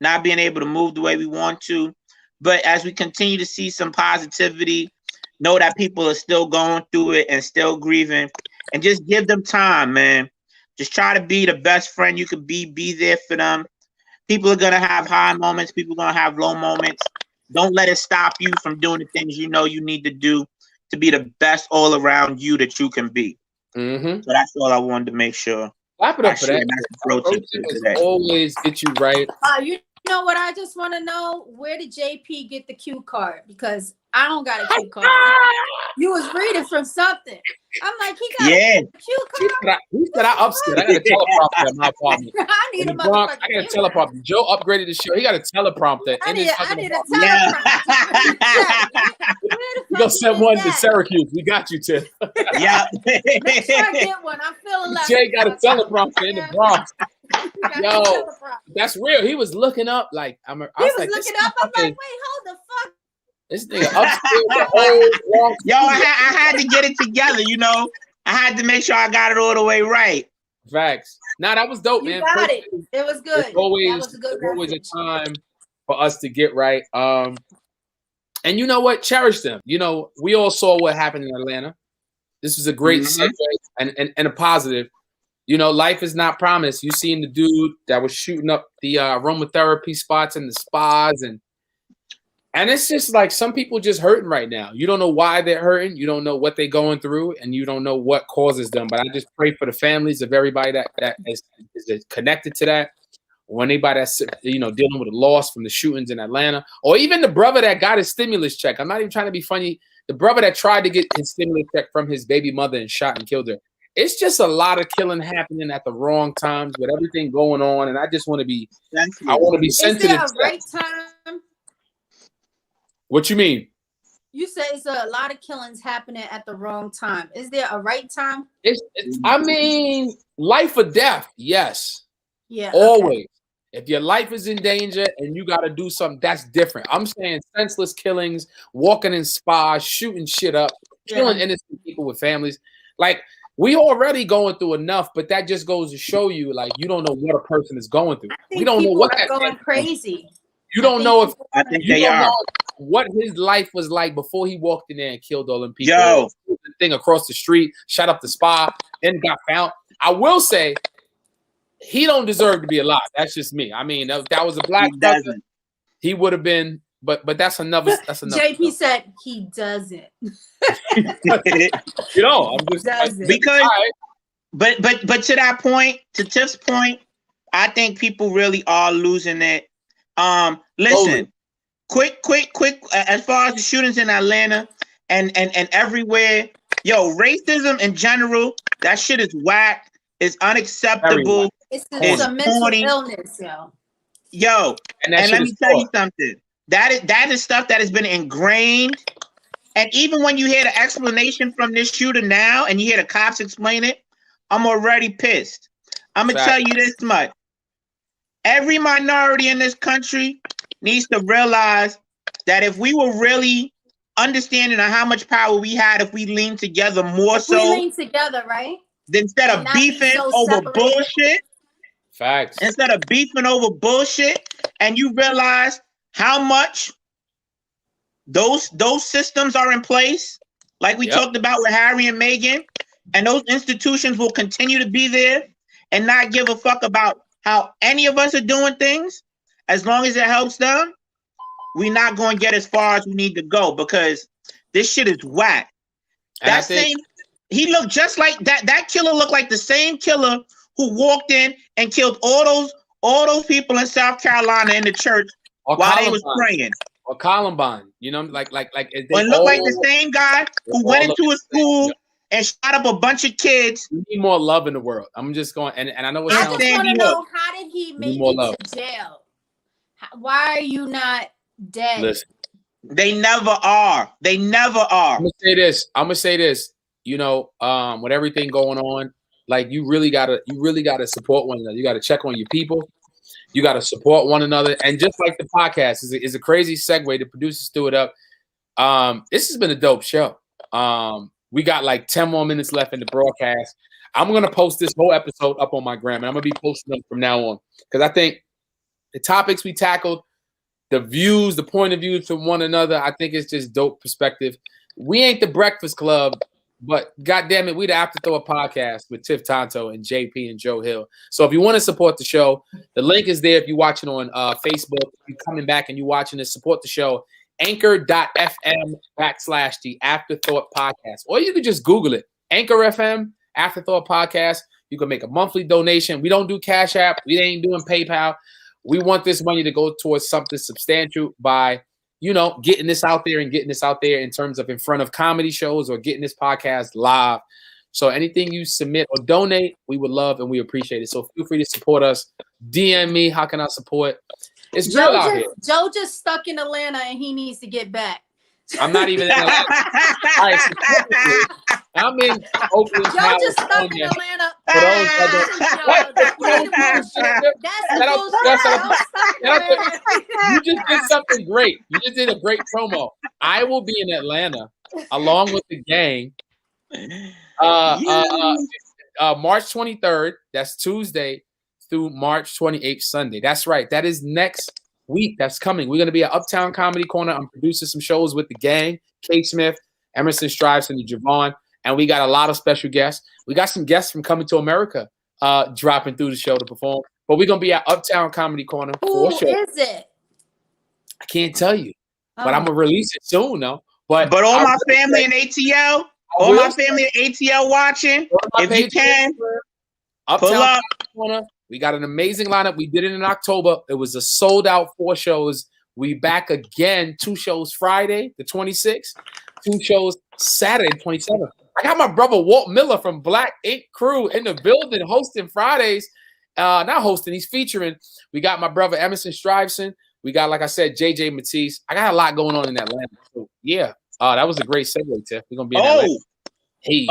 not being able to move the way we want to. But as we continue to see some positivity, know that people are still going through it and still grieving. And just give them time, man. Just try to be the best friend you could be. Be there for them. People are going to have high moments. People are going to have low moments. Don't let it stop you from doing the things you need to do to be the best all around you that you can be. So that's all I wanted to make sure. Clap it up for that. Always get you right. You know what? I just want to know, where did JP get the cue card? Because I don't got a cue card. You was reading from something. I'm like, he got a cue card. He said I upstairs. I got a teleprompter in my apartment. I need a motherfucker. I got a teleprompter. Joe upgraded the show. He got a teleprompter. I need a teleprompter. You gonna send one to Syracuse. We got you, Tiff. Yeah. Make sure I get one. I'm feeling like Jay got a teleprompter in the Bronx. Yo, that's real. He was looking up like I was looking up. I'm like, wait, hold the fuck. This nigga upstairs the whole Bronx. Yo, I had to get it together. I had to make sure I got it all the way right. Facts. Nah, that was dope, man. You got it. It was good. It's always a time for us to get right. And you know what? Cherish them. We all saw what happened in Atlanta. This was a great segue and a positive. Life is not promised. You seen the dude that was shooting up the aromatherapy spots and the spas, and it's just like some people just hurting right now. You don't know why they're hurting. You don't know what they're going through, and you don't know what causes them. But I just pray for the families of everybody that is connected to that, or anybody that's dealing with a loss from the shootings in Atlanta, or even the brother that got his stimulus check. I'm not even trying to be funny. The brother that tried to get his stimulus check from his baby mother and shot and killed her. It's just a lot of killing happening at the wrong times with everything going on, and I just want to be. I want to be sensitive. Is there a right time? What you mean? You say it's a lot of killings happening at the wrong time. Is there a right time? I mean, life or death. Yes. Yeah. Always. Okay. If your life is in danger and you got to do something, that's different. I'm saying senseless killings, walking in spas, shooting shit up. killing innocent people with families. Like, we already going through enough, but that just goes to show you, like, you don't know what a person is going through. We don't know what that going crazy. You don't know if I think they are. Know what his life was like before he walked in there and killed all them people. Yo, the thing across the street, shot up the spa, then got found. I will say, he don't deserve to be alive. That's just me. I mean, that was a black brother. He would have been, but that's another. JP said he doesn't. You know, I'm just doesn't. Because, but to that point, to Tiff's point, I think people really are losing it. Listen, quick. As far as the shootings in Atlanta and everywhere, yo, racism in general, that shit is whack. It's unacceptable. It's a mental illness, yo. Yo, and let me tell you something. That is stuff that has been ingrained. And even when you hear the explanation from this shooter now, and you hear the cops explain it, I'm already pissed. I'm gonna tell you this much. Every minority in this country needs to realize that if we were really understanding of how much power we had if we leaned together more we lean together, right? Instead of beefing over bullshit. Facts. Instead of beefing over bullshit, and you realize how much those systems are in place, like we talked about with Harry and Meghan, and those institutions will continue to be there and not give a fuck about how any of us are doing things, as long as it helps them, we're not going to get as far as we need to go, because this shit is whack. He looked just like that. That killer looked like the same killer who walked in and killed all those people in South Carolina in the church while they was praying. Or Columbine, you know, like. It looked like the same guy who went into a school and shot up a bunch of kids. We need more love in the world. I'm just going, and I know what I just want to know, how did he make it to jail? Why are you not dead? Listen, they never are. They never are. I'm gonna say this. You know, with everything going on, like, you really gotta support one another. You gotta check on your people. You gotta support one another, and just like the podcast is a crazy segue. The producers threw it up. This has been a dope show. We got like 10 more minutes left in the broadcast. I'm going to post this whole episode up on my gram, and I'm going to be posting them from now on, because I think the topics we tackled, the views, the point of view from one another, I think it's just dope perspective. We ain't the Breakfast Club, but goddamn it, we the Afterthought podcast with Tiff, Tanto, and JP and Joe Hill. So if you want to support the show, the link is there. If you're watching on Facebook, if you're coming back and you're watching this, support the show. Anchor.fm/the Afterthought podcast, or you can just Google it. Anchor FM Afterthought podcast. You can make a monthly donation. We don't do Cash App. We ain't doing PayPal. We want this money to go towards something substantial by, you know, getting this out there in terms of in front of comedy shows or getting this podcast live. So anything you submit or donate, we would love and we appreciate it. So feel free to support us. DM me. How can I support? It's Joe out here. Joe just stuck in Atlanta and he needs to get back. I'm not even in Atlanta. All right, I'm in Oakland, Joe just stuck in Atlanta. You just did something great. You just did a great promo. I will be in Atlanta along with the gang. March 23rd. That's Tuesday through March 28th, Sunday. That's right. That is next week. That's coming. We're going to be at Uptown Comedy Corner. I'm producing some shows with the gang, K. Smith, Emerson Strives, and Javon. And we got a lot of special guests. We got some guests from Coming to America dropping through the show to perform. But we're going to be at Uptown Comedy Corner for sure. Who is it? I can't tell you. But I'm going to release it soon, though. But all my family in ATL, all my family in ATL watching, if you can, pull up. Corner. We got an amazing lineup. We did it in October. It was a sold-out 4 shows. We back again, 2 shows Friday, the 26th, 2 shows Saturday, 27th. I got my brother Walt Miller from Black Ink Crew in the building hosting Fridays. Not hosting, he's featuring. We got my brother Emerson Striveson. We got, like I said, JJ Matisse. I got a lot going on in Atlanta. So, yeah. That was a great segue, Tiff. We're going to be in Atlanta. Hey.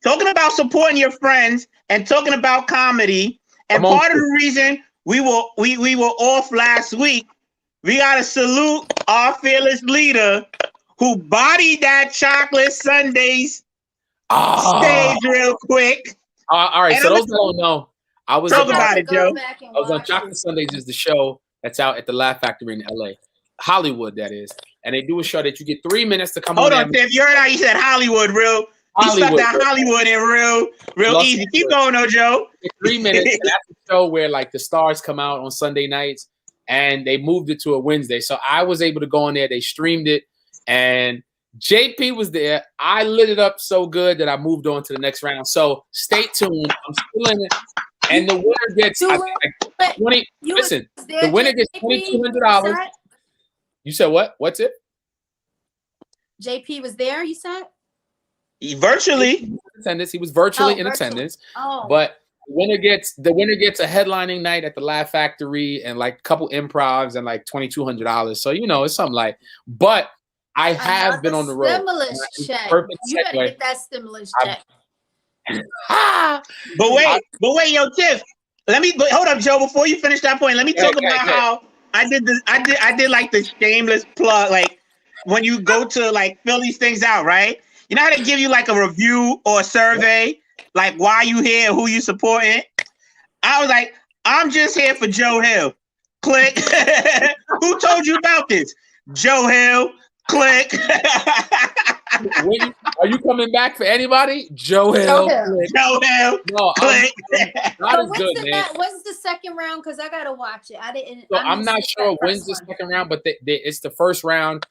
Talking about supporting your friends and talking about comedy. And part of the reason we were off last week, we got to salute our fearless leader who bodied that chocolate sundaes stage real quick. All right, And so those that don't know, I was Talk about it, Joe. I was on Chocolate Sundays is the show that's out at the Laugh Factory in LA. Hollywood, that is. And they do a show that you get 3 minutes to come Hold on. on, Tiff. You heard how you said Hollywood, real. He stuck that Hollywood in real easy. Keep going, though, Joe. 3 minutes. And that's a show where like the stars come out on Sunday nights, and they moved it to a Wednesday. So I was able to go on there. They streamed it, and JP was there. I lit it up so good that I moved on to the next round. So stay tuned. I'm still in it. And the winner gets like 20. Listen, the winner gets $2,200. You said what? What's it? JP was there, you said? Virtually. He was virtually in attendance. But the winner gets a headlining night at the Laugh Factory and like a couple improvs and like $2,200. So it's something like. But I have been on the road. Stimulus check. You better get that stimulus check. But wait, yo, Tiff. Hold up, Joe. Before you finish that point, let me talk about how I did this. I did like the shameless plug, like when you go to like fill these things out, right? You know how they give you like a review or a survey, like why you here, who you supporting. I was like, I'm just here for Joe Hill. Click. Who told you about this? Joe Hill. Click. Are you coming back for anybody? Joe Hill. Joe Hill. No, click. When's the second round? Because I gotta watch it. I'm not sure when's the second round, but it's the first round.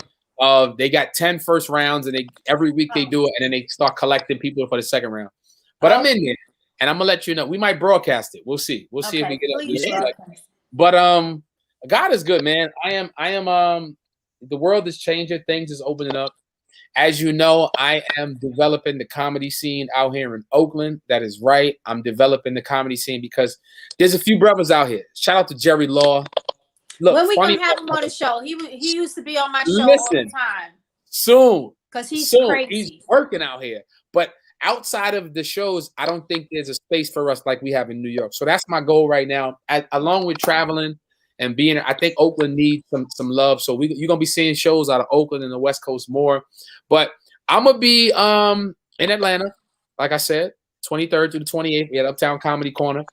They got 10 first rounds, and every week they do it, and then they start collecting people for the second round. But I'm in there, and I'm gonna let you know. We might broadcast it. We'll see. We'll see if we get it. But God is good, man. I am. The world is changing. Things is opening up. As you know, I am developing the comedy scene out here in Oakland. That is right. I'm developing the comedy scene because there's a few brothers out here. Shout out to Jerry Law. Look, when we gonna have him on the show? He used to be on my show all the time. Soon. Because he's crazy. He's working out here. But outside of the shows, I don't think there's a space for us like we have in New York. So that's my goal right now. Along with traveling and being, I think Oakland needs some love. So you're gonna be seeing shows out of Oakland and the West Coast more. But I'm gonna be in Atlanta, like I said, 23rd through the 28th at Uptown Comedy Corner.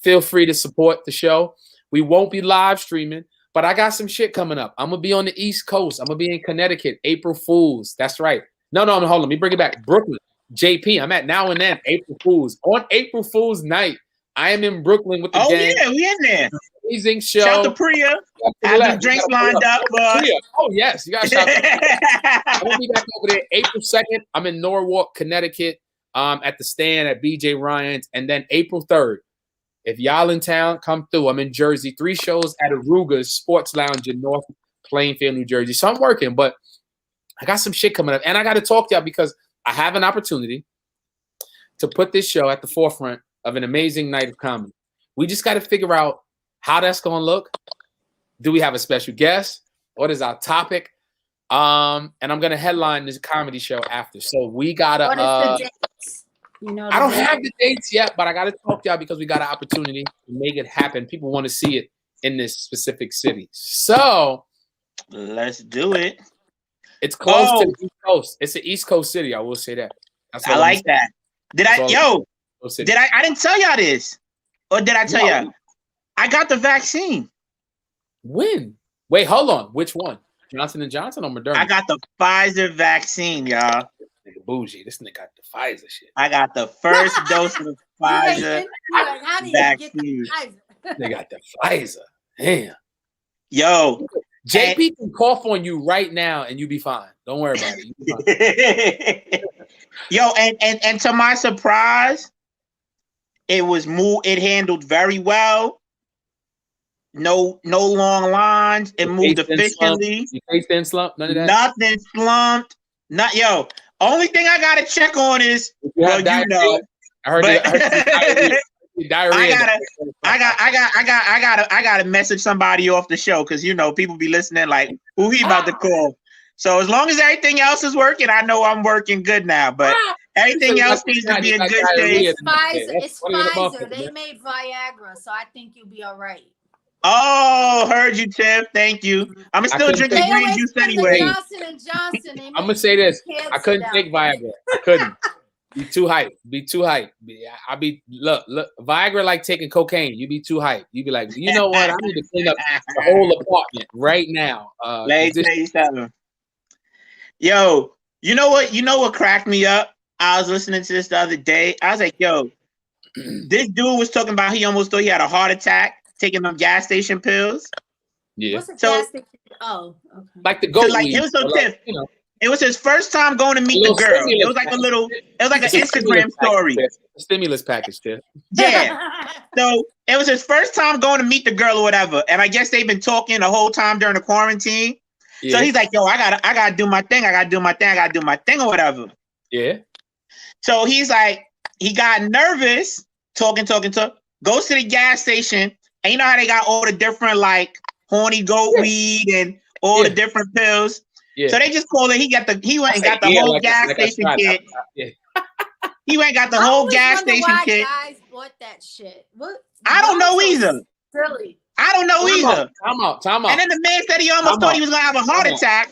Feel free to support the show. We won't be live streaming, but I got some shit coming up. I'm gonna be on the East Coast. I'm gonna be in Connecticut, April Fools. That's right. No, hold on. Let me bring it back. Brooklyn, JP. I'm at Now and Then, April Fools. On April Fool's night, I am in Brooklyn with the gang. Oh yeah, we in there. Amazing show. Shout to Priya. Have the drinks lined up. Oh yes, you got to shout. I'm gonna be back over there April 2nd. I'm in Norwalk, Connecticut, at the Stand at BJ Ryan's, and then April 3rd. If y'all in town, come through. I'm in Jersey. 3 shows at Aruga's Sports Lounge in North Plainfield, New Jersey. So I'm working, but I got some shit coming up. And I got to talk to y'all because I have an opportunity to put this show at the forefront of an amazing night of comedy. We just got to figure out how that's going to look. Do we have a special guest? What is our topic? And I'm going to headline this comedy show after. So we got to... What is the dates? I don't have the dates yet, but I got to talk to y'all because we got an opportunity to make it happen. People want to see it in this specific city. So let's do it. It's close to the East Coast. It's an East Coast city. I will say that. I like that. I didn't tell y'all this. Or did I tell y'all? I got the vaccine. When? Wait, hold on. Which one? Johnson & Johnson or Moderna? I got the Pfizer vaccine, y'all. Bougie. This nigga got the Pfizer shit. I got the first dose of the Pfizer vaccine. They got the Pfizer. Damn. Yo. JP can cough on you right now and you be fine. Don't worry about it. Yo, and to my surprise, it handled very well. No long lines. It moved efficiently. Your face didn't slump? None of that? Nothing slumped. Only thing I gotta check on is I heard diarrhea. I gotta message somebody off the show because people be listening like who he about to call. So as long as everything else is working, I know I'm working good now. But everything else needs to be in good state. It's Pfizer. They made Viagra, so I think you'll be all right. Oh, heard you, Tiff. Thank you. I'm still drinking green juice anyway. Johnson and Johnson. I'm gonna say this. I couldn't take Viagra. I couldn't. Be too hype. I be look. Viagra like taking cocaine. You be too hype. You be like, you know what? I need to clean up the whole apartment right now. Let me tell you something. Yo, you know what? You know what cracked me up? I was listening to this the other day. I was like, yo, this dude was talking about he almost thought he had a heart attack taking them gas station pills. Yeah. What's a gas station? Oh, okay. Like the goat weed. It was so Tiff. You know. It was his first time going to meet the girl. It was like an Instagram story. A stimulus package, Tiff. Yeah. So it was his first time going to meet the girl or whatever. And I guess they've been talking the whole time during the quarantine. Yeah. So he's like, yo, I gotta do my thing. I gotta do my thing or whatever. Yeah. So he's like, he got nervous, talking, goes to the gas station, and you know how they got all the different like horny goat weed and all the different pills. Yeah. So they just called it. He went and got the whole gas station kit. He went and got the whole gas station kit. Guys bought that shit. What? I don't know either. Really? I don't know either. Time out. And then the man said he almost thought he was gonna have a heart attack.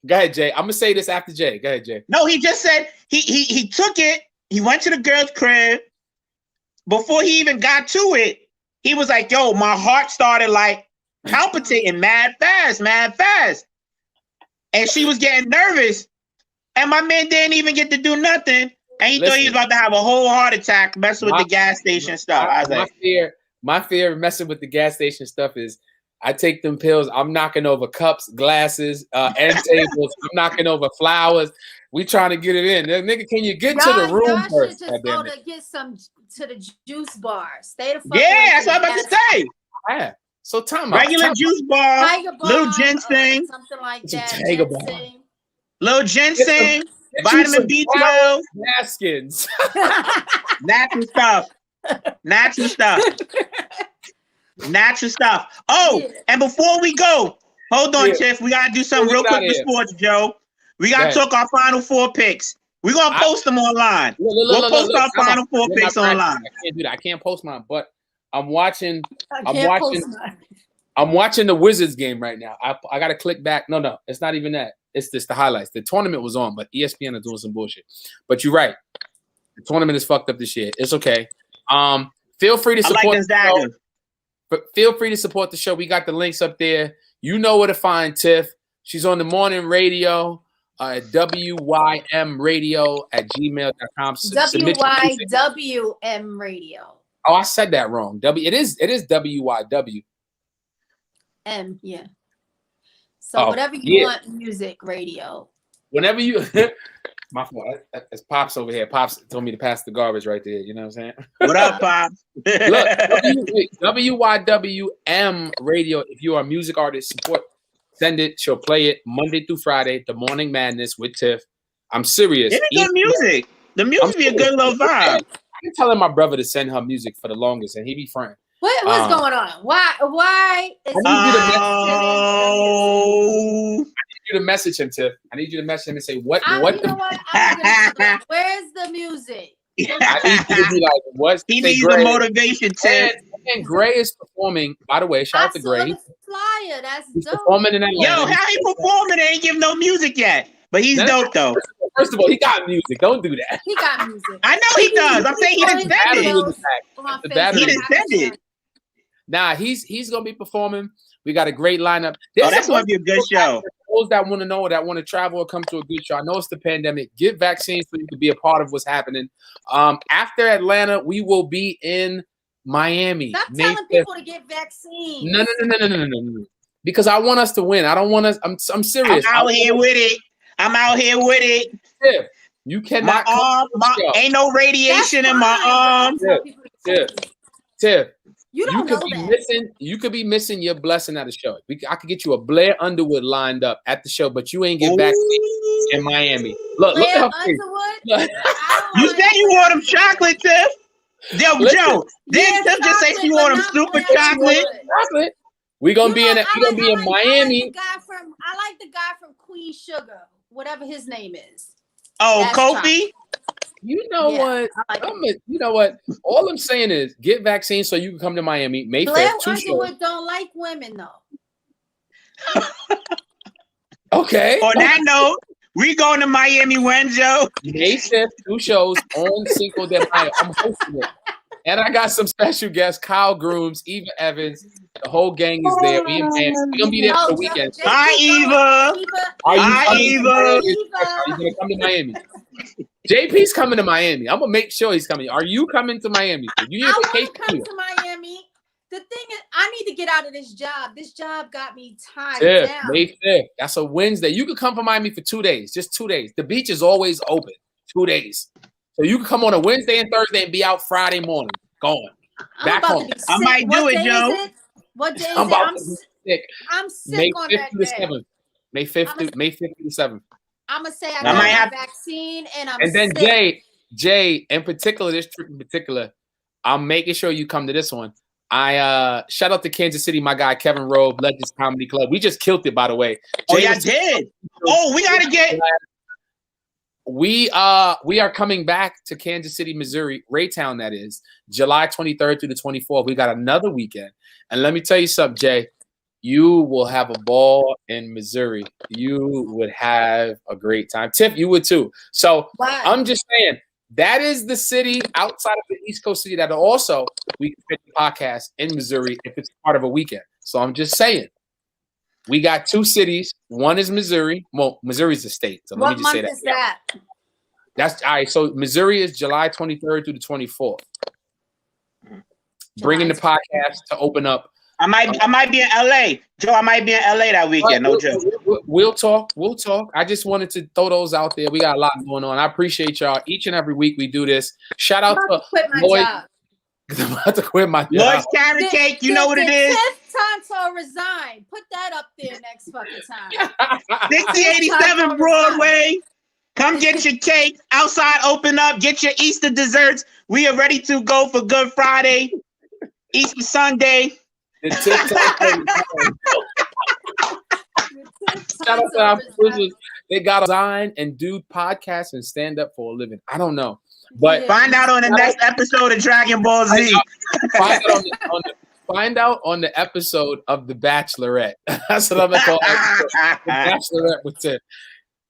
Go ahead, Jay. I'm gonna say this after Jay. Go ahead, Jay. No, he just said he took it. He went to the girl's crib. Before he even got to it, he was like, "Yo, my heart started like palpitating mad fast." And she was getting nervous. And my man didn't even get to do nothing. And he thought he was about to have a whole heart attack messing with the gas station stuff. I was like, my fear of messing with the gas station stuff is I take them pills, I'm knocking over cups, glasses, end tables, I'm knocking over flowers. We trying to get it in. Nigga, can you get to the room first? Y'all should just go to get some to the juice bar. Stay the fuck that's what I'm about to say. Yeah. So regular juice bar, little ginseng, something like that. Little ginseng, vitamin B12, Baskins, natural stuff. Oh, and before we go, hold on, Tiff. We gotta do something real quick for sports, Joe. We gotta talk our Final Four picks. We're gonna post them online. We'll post our Final Four picks online. I can't do that. I can't post mine, but I'm watching the Wizards game right now. I gotta click back. No, it's not even that. It's just the highlights. The tournament was on, but ESPN is doing some bullshit. But you're right. The tournament is fucked up this year. It's okay. Feel free to support the show. But feel free to support the show. We got the links up there. You know where to find Tiff. She's on the morning radio at wymradio@gmail.com. WYWM radio. Oh, I said that wrong. It is WYW. Yeah. So whatever you want, music, radio. Whenever you my fault. It's Pops over here. Pops told me to pass the garbage right there. You know what I'm saying? What up, Pops? Look, WYWM radio. If you are a music artist, send it. She'll play it Monday through Friday, the Morning Madness with Tiff. I'm serious. It's good music. The music be a good little vibe. I've been telling my brother to send her music for the longest, and he be friend. What's going on? Why? I need you to message him, Tiff. I need you to message him and say what. Where's the music? I need you to be like, what? He needs the motivation, Tiff. And Gray is performing. By the way, shout out to Gray. Flyer, that's he's dope. Performing in Atlanta. Yo, how he performing? They ain't give no music yet, but he's dope though. First of all, he got music. Don't do that. He got music. I know he does. I'm saying he didn't send it. He didn't send it. Nah, he's gonna be performing. We got a great lineup. That's gonna be a good show. Those that want to know, that want to travel or come to a good show. I know it's the pandemic. Get vaccines so you can be a part of what's happening. After Atlanta, we will be in Miami. Stop telling people to get vaccines. No. Because I want us to win. I don't want us. I'm serious. I'm out here with it. Tiff, you cannot. Ain't no radiation in my arm. Tiff. You could be missing your blessing at the show. I could get you a Blair Underwood lined up at the show, but you ain't get back in Miami. Look at her face. You said you want them chocolate, Tiff. Yo, Joe, didn't Tiff just say she want them super chocolate? We're gonna be in Miami. I like the guy from Queen Sugar, whatever his name is. Oh, Kofi? You know what? You know what? All I'm saying is get vaccines so you can come to Miami. May 5th. Blair Underwood don't like women though. Okay. On that note, we going to Miami when, Joe? May 5th, 2 shows on Cinco de Mayo. I'm hosting it. And I got some special guests, Kyle Grooms, Eva Evans. The whole gang is there. We're going to be there for the weekend. Hi, Eva. Are you Eva. Are you going to come to Miami? JP's coming to Miami. I'm going to make sure he's coming. Are you coming to Miami? I want to come to Miami. The thing is, I need to get out of this job. This job got me tied down. May 5th. That's a Wednesday. You can come from Miami for 2 days. Just 2 days. The beach is always open. 2 days. So you can come on a Wednesday and Thursday and be out Friday morning. Going. Back home. I might do it, Joe. What day is it? I'm sick May on 5th that through the day. 7th. May 5th through the 7th. I'm going to say I got my vaccine and I'm And then sick. Jay, in particular, this trip in particular, I'm making sure you come to this one. I shout out to Kansas City, my guy Kevin Robe, Legends Comedy Club. We just killed it, by the way. Oh, yeah, I did. Oh, we gotta get. We are coming back to Kansas City, Missouri, Raytown, that is, July 23rd through the 24th. We got another weekend. And let me tell you something, Jay. You will have a ball in Missouri. You would have a great time. Tiff, you would too. So I'm just saying, that is the city outside of the East Coast city that also we can fit the podcast in Missouri if it's part of a weekend. So I'm just saying, we got 2 cities. One is Missouri. Well, Missouri's a state. So let me just say that. What month is that? That's all right. So Missouri is July 23rd through the 24th. Bringing the podcast to open up. I might be in LA. Joe, I might be in LA that weekend. No joke. We'll talk. I just wanted to throw those out there. We got a lot going on. I appreciate y'all. Each and every week we do this. Shout out to Lloyd. I'm about to quit my job. Lloyd's Carrot Cake, you know what it is. Tanto resign. Put that up there next fucking time. 6087 Broadway. Come get your cake. Outside, open up. Get your Easter desserts. We are ready to go for Good Friday, Easter Sunday. Shout out to our producers. They got to resign and do podcasts and stand up for a living. I don't know. But find out on the next episode of Dragon Ball Z. Find out on the episode of The Bachelorette. That's what I'm going to call it. The Bachelorette with Tiff.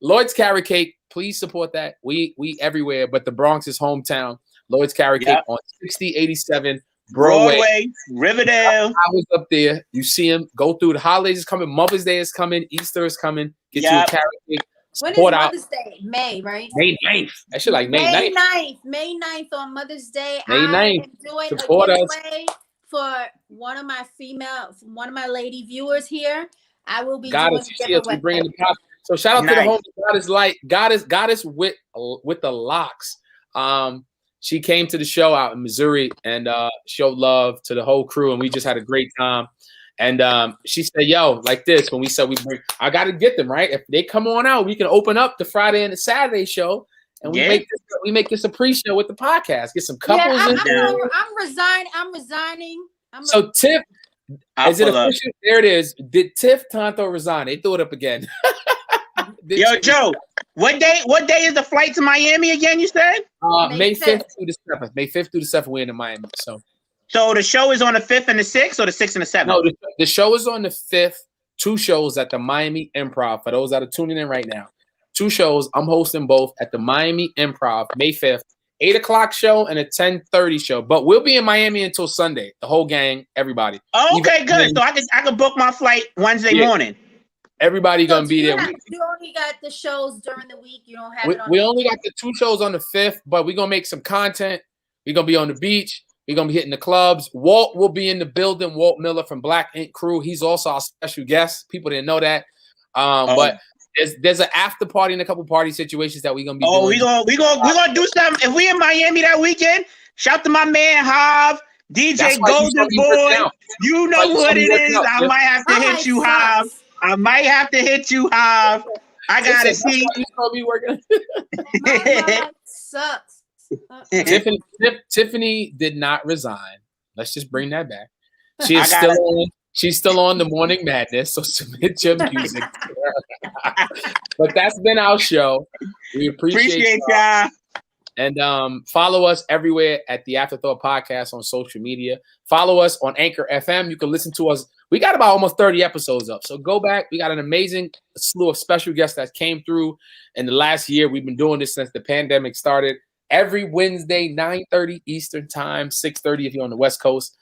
Lloyd's Carrot Cake. Please support that. We everywhere, but the Bronx is hometown. Lloyd's Carrot Cake on 6087 Broadway, Riverdale. I was up there. You see him. Go through. The holidays is coming. Mother's Day is coming. Easter is coming. Get you a carrot cake. When is Mother's Day? May, right? May 9th. That shit like May 9th. May 9th on Mother's Day. May 9th. I am doing a giveaway for one of my lady viewers here. I will be doing a giveaway. Bringing the pop. So shout out to the homie. Goddess with the locks. She came to the show out in Missouri and showed love to the whole crew, and we just had a great time. And she said, "Yo, like this." When we said I got to get them right. If they come on out, we can open up the Friday and the Saturday show, and we make this a pre-show with the podcast. Get some couples in there. I'm resigning. So Tiff, is it official? There it is. Did Tiff Tanto resign? They threw it up again. Yo, Joe, what day is the flight to Miami again, you said? May 5th through the 7th. May 5th through the 7th, we're in Miami. So the show is on the 5th and the 6th, or the 6th and the 7th? No, the show is on the 5th. 2 shows at the Miami Improv. For those that are tuning in right now, 2 shows. I'm hosting both at the Miami Improv, May 5th. 8 o'clock show and a 10:30 show. But we'll be in Miami until Sunday. The whole gang, everybody. Oh, okay, good. So I can book my flight Wednesday morning. Everybody gonna be there. You only got the shows during the week. You don't have it on. We only got the 2 shows on the 5th, but we're gonna make some content. We're gonna be on the beach. We're gonna be hitting the clubs. Walt will be in the building. Walt Miller from Black Ink Crew. He's also our special guest. People didn't know that. But there's an after party and a couple party situations that we're gonna be doing. we gonna do something. If we in Miami that weekend, shout to my man Hav, DJ Golden Boy. You know what it is. I might have to hit you, Hav. I might have to hit you, Hav. I gotta see. My sucks. Tiffany did not resign. Let's just bring that back. She is still on. She's still on the Morning Madness, so submit your music. But that's been our show. We appreciate y'all. And follow us everywhere at the Afterthought Podcast on social media. Follow us on Anchor FM. You can listen to us. We got about almost 30 episodes up. So go back. We got an amazing slew of special guests that came through in the last year. We've been doing this since the pandemic started. Every Wednesday, 9:30 Eastern Time, 6:30 if you're on the West Coast.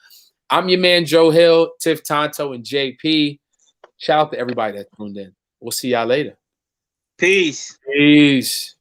I'm your man, Joe Hill, Tiff, Tanto, and JP. Shout out to everybody that tuned in. We'll see y'all later. Peace. Peace.